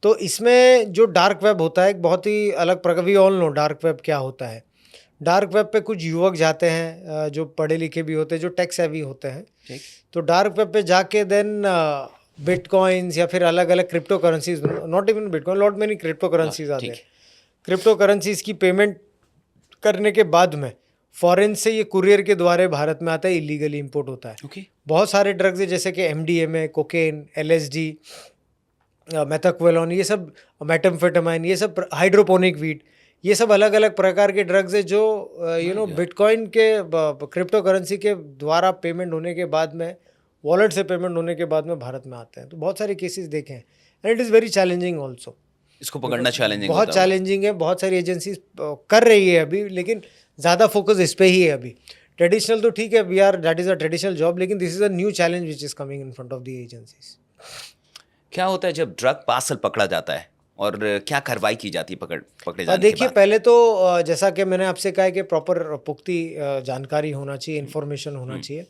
तो इसमें जो डार्क वेब होता है, एक बहुत ही अलग प्रकार, we all know dark web क्या होता है। डार्क वेब पे कुछ युवक जाते हैं जो पढ़े लिखे भी होते हैं, जो टेक सेवी होते हैं, तो डार्क वेब पे जाके देन बिटकॉइंस या फिर अलग अलग crypto currencies, not even bitcoin, lot many crypto currencies आते हैं, क्रिप्टो करेंसीज की पेमेंट करने के बाद में फॉरेन से ये कुरियर के द्वारा भारत में आता है, इलीगली इंपोर्ट होता है। बहुत सारे ड्रग्स है, जैसे कि MDMA, कोकेन, LSD, मेथाक्वेलोन, ये सब, मेटाम्फेटामाइन, ये सब हाइड्रोपोनिक वीट, ये सब अलग अलग प्रकार के ड्रग्स है जो बिटकॉइन के क्रिप्टो करेंसी के द्वारा पेमेंट होने के बाद में, वॉलेट से पेमेंट होने के बाद में भारत में आते हैं। तो बहुत सारे केसेस देखे हैं, and it is very challenging also. इसको पकड़ना चैलेंजिंग, बहुत चैलेंजिंग है, बहुत सारी एजेंसीज कर रही है अभी, लेकिन ज़्यादा फोकस इस पे ही है अभी। ट्रेडिशनल तो ठीक है, that is a traditional job, लेकिन this is a new challenge which is coming in front of the agencies. क्या होता है जब ड्रग पार्सल पकड़ा जाता है और क्या कार्रवाई की जाती है पकड़े जाने के देखिए, बाद? पहले तो जैसा कि मैंने आपसे कहा है कि प्रॉपर पुख्ती जानकारी होना चाहिए, इन्फॉर्मेशन होना चाहिए।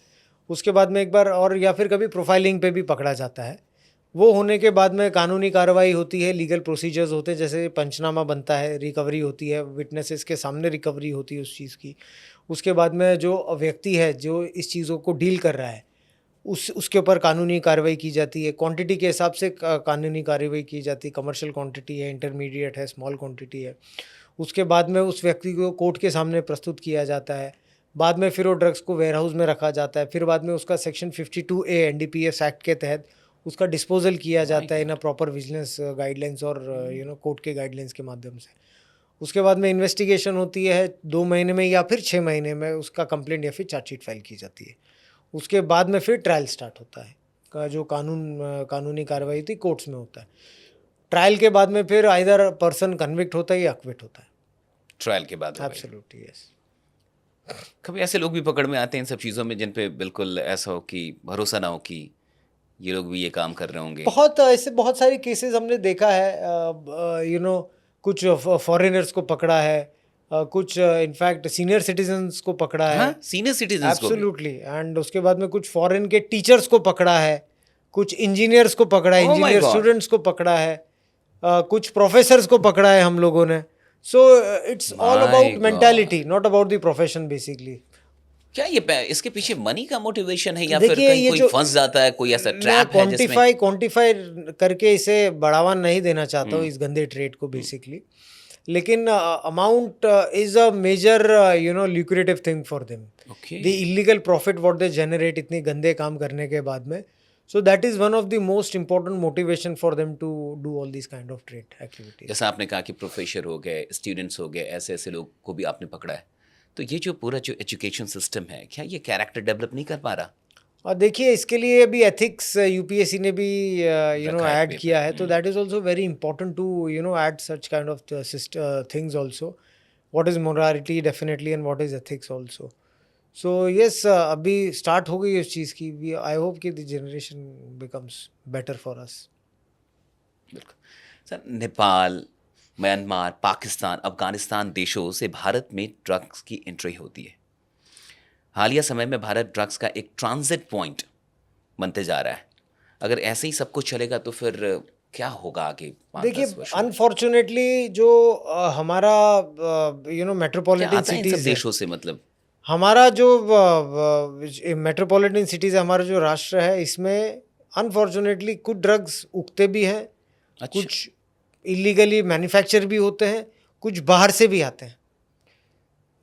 उसके बाद में एक बार, और या फिर कभी प्रोफाइलिंग पे भी पकड़ा जाता है, वो होने के बाद में कानूनी कार्रवाई होती है, लीगल प्रोसीजर्स होते हैं, जैसे पंचनामा बनता है, रिकवरी होती है, विटनेसेस के सामने रिकवरी होती है उस चीज़ की। उसके बाद में जो व्यक्ति है जो इस चीज़ों को डील कर रहा है, उसके ऊपर कानूनी कार्रवाई की जाती है, क्वांटिटी के हिसाब से कानूनी कार्रवाई की जाती है, कमर्शियल क्वांटिटी है, इंटरमीडिएट है, स्मॉल क्वांटिटी है। उसके बाद में उस व्यक्ति को कोर्ट के सामने प्रस्तुत किया जाता है, बाद में फिर वो ड्रग्स को वेयरहाउस में रखा जाता है, फिर बाद में उसका सेक्शन 52A NDPS एक्ट के तहत उसका डिस्पोजल किया जाता है इन अ प्रॉपर विजिलेंस गाइडलाइंस और कोर्ट के गाइडलाइंस के माध्यम से। उसके बाद में इन्वेस्टिगेशन होती है, 2 महीने में या फिर 6 महीने में उसका कंप्लेंट या फिर चार्जशीट फाइल की जाती है। उसके बाद में फिर ट्रायल स्टार्ट होता है, का जो कानूनी कार्रवाई होती है कोर्ट्स में होता है। ट्रायल के बाद में फिर आइदर पर्सन कन्विक्ट होता है या अक्विट होता है। ट्रायल के बाद? Absolutely, yes. कभी ऐसे लोग भी पकड़ में आते हैं इन सब चीज़ों में जिन पे बिल्कुल ऐसा हो कि भरोसा ना हो कि ये लोग भी ये काम कर रहे होंगे? बहुत ऐसे बहुत सारे केसेस हमने देखा है, कुछ फॉरेनर्स को पकड़ा है, कुछ इनफैक्ट सीनियर सिटीजन्स को पकड़ा है। हाँ, सीनियर सिटीजन्स को भी? एब्सोल्युटली। एंड उसके बाद में कुछ फॉरेन के टीचर्स को पकड़ा है, कुछ इंजीनियर्स को पकड़ा है, Oh my engineer God. Students को पकड़ा है, कुछ प्रोफेसर्स को पकड़ा है हम लोगों ने। So it's all My about God. Mentality, not about the profession basically. क्या ये इसके पीछे मनी का मोटिवेशन है या फिर देखिए, कहीं ये कोई जो फंस जाता है, कोई ऐसा ट्रैप है जिसमें? क्वांटिफाई करके इसे बढ़ावा नहीं देना चाहता हूँ इस गंदे ट्रेड को बेसिकली। लेकिन amount is a major lucrative thing for them. Okay. The illegal profit what they generate इतने गंदे काम करने के बाद में, so that is one of the most important motivation for them to do all this kind of trade activities. जैसा आपने कहा कि प्रोफेसर हो गए, स्टूडेंट्स हो गए, ऐसे ऐसे लोग को भी आपने पकड़ा है. तो ये जो पूरा जो एजुकेशन सिस्टम है, क्या ये कैरेक्टर डेवलप नहीं कर पा रहा? और देखिए इसके लिए अभी एथिक्स यूपीएससी ने भी रखा है ऐड पेपर. किया है, तो that is also very important to add such kind of things also. What is morality definitely and what is ethics also. So yes, अभी स्टार्ट हो गई उस चीज़ की. आई होप कि the generation becomes better for us. बिल्कुल. Sir, Nepal, Myanmar, Pakistan, Afghanistan देशों से भारत में ड्रग्स की एंट्री होती है. हालिया समय में भारत ड्रग्स का एक ट्रांजिट पॉइंट बनते जा रहा है. अगर ऐसे ही सब कुछ चलेगा तो फिर क्या होगा आगे 5-10 देखिए वर्षों में? अनफॉर्चुनेटली जो हमारा क्या मेट्रोपॉलिटन आता है इन सब सिटीज़ है, देशों से, मतलब? हमारा जो मेट्रोपॉलिटन सिटीज़ है, हमारा जो राष्ट्र है, इसमें अनफॉर्चुनेटली कुछ ड्रग्स उगते भी हैं, अच्छा. कुछ इलीगली मैन्युफैक्चर भी होते हैं, कुछ बाहर से भी आते हैं.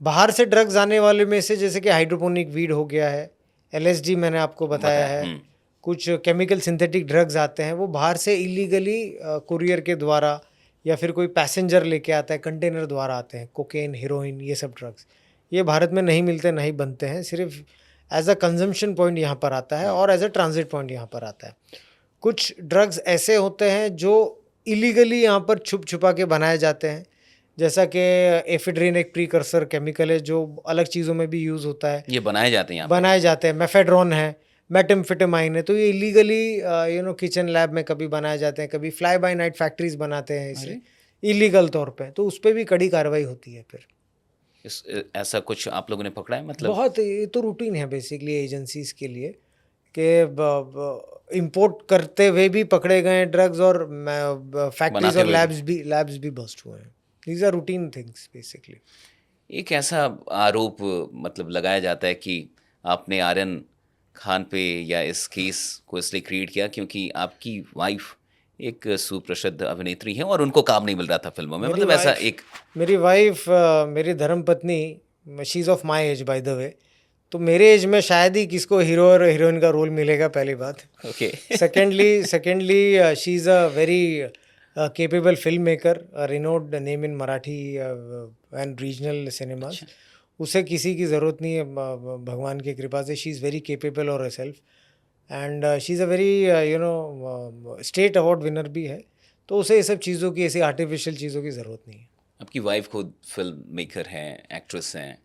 बाहर से ड्रग्स आने वाले में से जैसे कि हाइड्रोपोनिक वीड हो गया है, एलएसडी मैंने आपको बताया है, कुछ केमिकल सिंथेटिक ड्रग्स आते हैं, वो बाहर से इलीगली कुरियर के द्वारा या फिर कोई पैसेंजर लेके आता है, कंटेनर द्वारा आते हैं. कोकेन, हीरोइन, ये सब ड्रग्स ये भारत में नहीं मिलते, नहीं बनते हैं. सिर्फ एज अ कंजम्पशन पॉइंट यहाँ पर आता है और एज अ ट्रांजिट पॉइंट यहाँ पर आता है. कुछ ड्रग्स ऐसे होते हैं जो इलीगली यहाँ पर छुप छुपा के बनाए जाते हैं, जैसा कि एफिड्रिन एक प्रीकर्सर केमिकल है जो अलग चीज़ों में भी यूज़ होता है, ये बनाए जाते हैं यहाँ पे? बनाए जाते हैं. मेफेड्रॉन है, मेटम्फेटामाइन है, तो ये इलीगली किचन लैब में कभी बनाए जाते हैं, कभी फ्लाई बाय नाइट फैक्ट्रीज बनाते हैं इसे इलीगल तौर पे, तो उस पर भी कड़ी कार्रवाई होती है. फिर ऐसा कुछ आप लोगों ने पकड़ा है, मतलब? बहुत, ये तो रूटीन है बेसिकली एजेंसीज के लिए कि इंपोर्ट करते हुए भी पकड़े गए ड्रग्स और फैक्ट्रीज बनाते और हुए लैब्स भी बस्ट हुए हैं. These are routine things basically. एक ऐसा आरोप मतलब लगाया जाता है कि आपने आर्यन खान पे या इस केस को इसलिए क्रिएट किया क्योंकि आपकी वाइफ एक सुप्रसिद्ध अभिनेत्री है और उनको काम नहीं मिल रहा था फिल्मों में, मतलब ऐसा एक... मेरी वाइफ, मेरी धर्म पत्नी, she is of my as by the way, तो मेरे एज में शायद ही किसको हीरो और हीरोइन का रोल मिलेगा, पहली बात. Okay. Secondly she is a very capable filmmaker, a renowned name in Marathi and regional cinemas. उसे किसी की ज़रूरत नहीं है, भगवान की कृपा से. शी इज़ वेरी केपेबल और self, and she is a very state award winner भी है, तो उसे ये सब चीज़ों की, ऐसी आर्टिफिशियल चीज़ों की ज़रूरत नहीं है. आपकी वाइफ खुद फिल्म मेकर हैं, एक्ट्रेस हैं,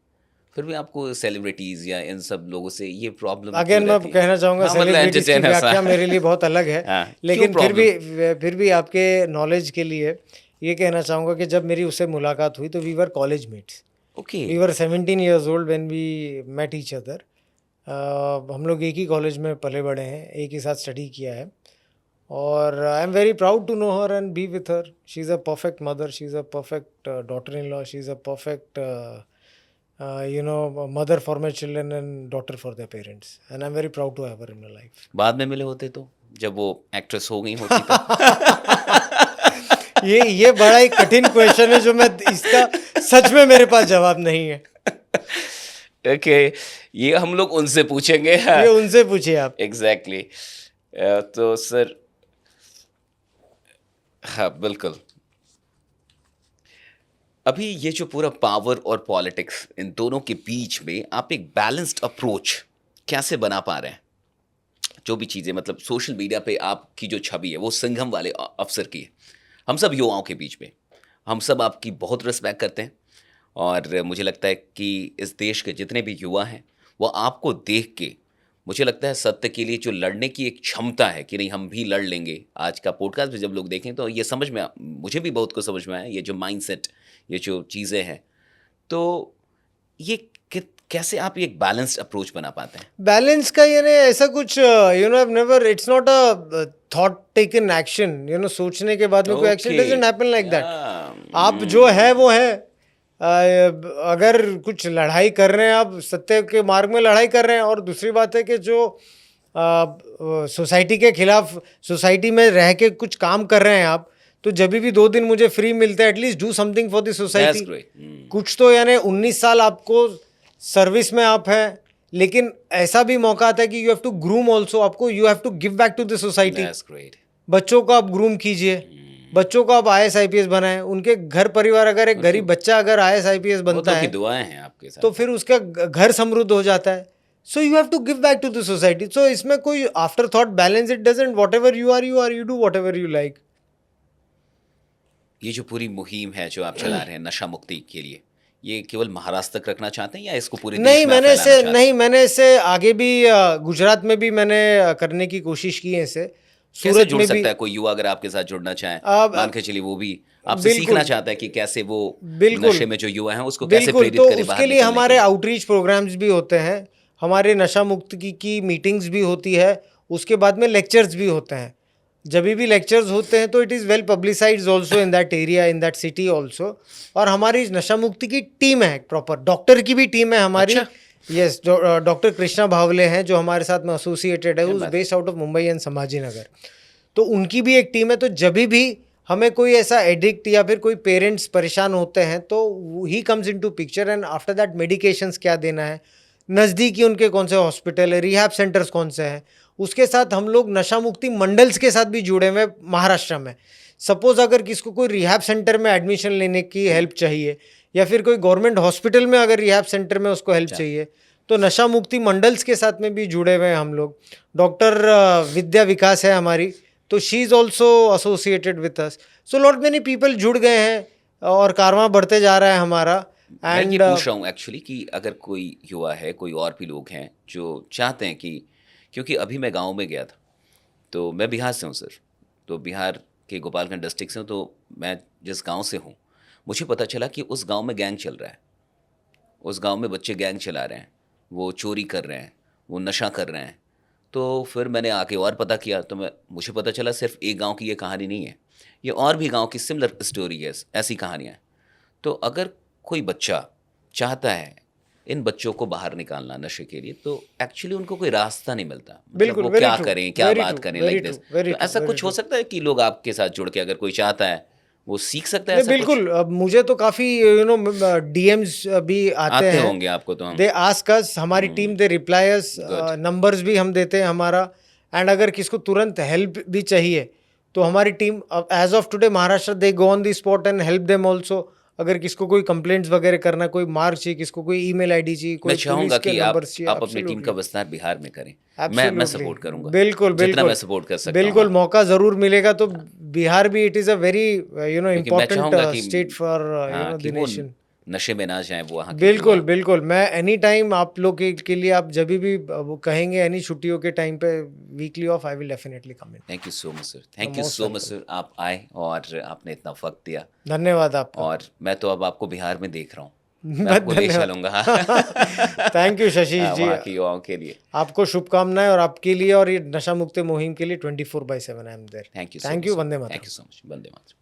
फिर भी आपको सेलिब्रिटीज़ या इन सब लोगों से ये प्रॉब्लम अगेन मैं कहना चाहूँगा सेलिब्रिटीज़ की व्याख्या मेरे लिए बहुत अलग है. लेकिन फिर भी आपके नॉलेज के लिए ये कहना चाहूँगा कि जब मेरी उससे मुलाकात हुई तो we were college mates. Okay. We were 17 years old when we met each other. हम लोग एक ही कॉलेज में पले बड़े हैं, एक ही साथ स्टडी किया है, और I am very proud to know her and be with her. She is a perfect mother, she is a perfect daughter in law, she is a perfect mother for my children and daughter for their parents, and I'm very proud to have her in my life. बाद में मिले होते तो, जब वो actress हो गई होती तो? ये बड़ा ही कठिन क्वेश्चन है जो मैं इसका सच में मेरे पास जवाब नहीं है. ओके, ये हम लोग उनसे पूछेंगे. ये उनसे पूछिए आप. एग्जैक्टली. तो सर, हाँ बिल्कुल, अभी ये जो पूरा पावर और पॉलिटिक्स, इन दोनों के बीच में आप एक बैलेंस्ड अप्रोच कैसे बना पा रहे हैं? जो भी चीज़ें, मतलब सोशल मीडिया पे आपकी जो छवि है वो सिंघम वाले अफसर की है. हम सब युवाओं के बीच में, हम सब आपकी बहुत रिस्पेक्ट करते हैं, और मुझे लगता है कि इस देश के जितने भी युवा हैं वो आपको देख के, मुझे लगता है सत्य के लिए जो लड़ने की एक क्षमता है कि नहीं हम भी लड़ लेंगे. आज का पॉडकास्ट भी जब लोग देखें तो ये समझ में, मुझे भी बहुत कुछ समझ में आया, ये जो माइंडसेट, ये जो चीज़ें हैं, तो ये कैसे आप एक बैलेंस्ड अप्रोच बना पाते हैं? बैलेंस का यानी ऐसा कुछ I've never, it's not a thought taken action, सोचने के बाद में कोई action doesn't happen like that. आप जो है वो है. अगर कुछ लड़ाई कर रहे हैं आप, सत्य के मार्ग में लड़ाई कर रहे हैं, और दूसरी बात है कि जो सोसाइटी के खिलाफ, सोसाइटी में रह के कुछ काम कर रहे हैं आप, तो जब भी 2 दिन मुझे फ्री मिलता है, at least do something for the that's society. Great. कुछ तो, यानी 19 साल आपको सर्विस में आप हैं, लेकिन ऐसा भी मौका आता है कि you have to groom also, आपको you have to give back to the society. That's great. बच्चों को आप ग्रूम कीजिए, बच्चों को आप IAS IPS बनाएं, उनके घर परिवार, अगर एक गरीब बच्चा अगर IAS IPS बनता की है दुआएं हैं आपके साथ। तो फिर उसका घर समृद्ध हो जाता है। So you have to give back to the society. So इसमें कोई afterthought balance it doesn't, whatever you are, you do whatever you like. ये जो पूरी मुहिम है जो आप चला रहे हैं नशा मुक्ति के लिए, ये केवल महाराष्ट्र तक रखना चाहते हैं या इसको पूरे देश नहीं, में आप फैलाना चाहते हैं? मैंने इससे आगे भी गुजरात में भी मैंने करने की कोशिश की है इसे। कैसे सूरत जुड़ में सकता भी है कोई युवा अगर आपके साथ जुड़ना चाहे? अब- मान के चलिए वो भी आपसे बिल्कुल। सीखना चाहता है कि कैसे वो बिल्कुल। नशे में जो युवा हैं उसको कैसे बिल्कुल, प्रेरित तो करे बाहर उसके लिए निकलने हमारे के लिए। आउटरीच प्रोग्राम्स भी होते हैं, हमारे नशा मुक्त की मीटिंग्स भी होती है, उसके बाद में लेक्चर्स भी होते हैं। जब भी लेक्चर्स होते हैं तो it is well publicised also in that area, in that city also. और हमारी नशा मुक्ति की टीम है, प्रॉपर डॉक्टर की भी टीम है हमारी। अच्छा। यस, डॉक्टर कृष्णा भावले हैं जो हमारे साथ में एसोसिएटेड है, क्या उस बात based out of Mumbai and Sambhaji Nagar. तो उनकी भी एक टीम है। तो जब भी हमें कोई ऐसा एडिक्ट या फिर कोई पेरेंट्स परेशान होते हैं तो he comes into picture, and after that medications क्या देना है, नज़दीकी उनके कौन से हॉस्पिटल है, रिहैब सेंटर्स कौन से हैं। उसके साथ हम लोग नशा मुक्ति मंडल्स के साथ भी जुड़े हुए हैं महाराष्ट्र में। सपोज अगर किसको कोई रिहैब सेंटर में एडमिशन लेने की हेल्प चाहिए, या फिर कोई गवर्नमेंट हॉस्पिटल में अगर रिहैब सेंटर में उसको हेल्प चाहिए, तो नशा मुक्ति मंडल्स के साथ में भी जुड़े हुए हैं हम लोग। डॉक्टर विद्या विकास है हमारी, तो she is also associated with us. So lot many people जुड़ गए हैं और कारवां बढ़ते जा रहा है हमारा। मैं ये एंड पूछ रहा हूँ एक्चुअली कि अगर कोई युवा है, कोई और भी लोग हैं जो चाहते हैं कि, क्योंकि अभी मैं गांव में गया था, तो मैं बिहार से हूँ सर, तो बिहार के गोपालगंज डिस्ट्रिक्ट से हूँ, तो मैं जिस गांव से हूँ मुझे पता चला कि उस गांव में गैंग चल रहा है। उस गांव में बच्चे गैंग चला रहे हैं, वो चोरी कर रहे हैं, वो नशा कर रहे हैं। तो फिर मैंने आके और पता किया, तो मुझे पता चला सिर्फ एक गांव की ये कहानी नहीं है, ये और भी गांव की सिमिलर स्टोरी है, ऐसी कहानियाँ हैं। तो अगर कोई बच्चा चाहता है इन बच्चों को बाहर निकालना नशे के लिए, तो एक्चुअली उनको कोई रास्ता नहीं मिलता, मतलब बिल्कुल, वो very क्या true, करें, क्या very बात true, करें, very like true, this. very तो true, ऐसा very कुछ हो true। सकता है कि लोग आपके साथ जुड़ के, अगर कोई चाहता है वो सीख सकता है नहीं, ऐसा कुछ? बिल्कुल। अब मुझे तो काफ़ी DMs भी आते हैं, होंगे आपको तो हम। दे आस्क अस, हमारी team they reply us, Good. Numbers भी हम देते हैं हमारा। एंड अगर किसको तुरंत हेल्प भी चाहिए तो हमारी team as of today Maharashtra they go on the spot and help them also. अगर किसको कोई कंप्लेंट्स वगैरह करना, कोई मार्क चाहिए, किसको कोई ईमेल आईडी चाहिए, कोई मैं चाहूंगा पुलिस के कि आप नंबर्स चाहिए, अपनी टीम का विस्तार बिहार में करें। मैं Absolutely. सपोर्ट करूंगा, बिल्कुल जितना बिल्कुल मैं सपोर्ट कर सकता बिल्कुल, हूँ। मौका जरूर मिलेगा तो बिहार भी, इट इज़ अ वेरी क्योंकि मैं इम्पोर्टेंट चाहूंगा कि स्टेट फॉर हाँ, द कि वो नेशन। नशे में ना जाए वो वहाँ के बिल्कुल युवा। बिल्कुल, मैं एनी टाइम आप लोग के लिए, आप जब भी वो कहेंगे एनी छुट्टियों के टाइम पे, weekly off, I will definitely come in. Thank you so much sir, thank you most so much sir, आप आए और आपने इतना वक्त दिया। धन्यवाद आपका। और मैं तो अब आपको बिहार में देख रहा हूँ, मैं बस आपको ले धन्यवाद। चलूंगा। थैंक यू शशीश जी, वहाँ के युवाओं के लिए। आपको शुभकामनाएं, और आपके लिए और ये नशा मुक्त मुहिम के लिए 24/7 I am there. Thank you, thank you, Vande Mataram. Thank you so much, Vande Mataram.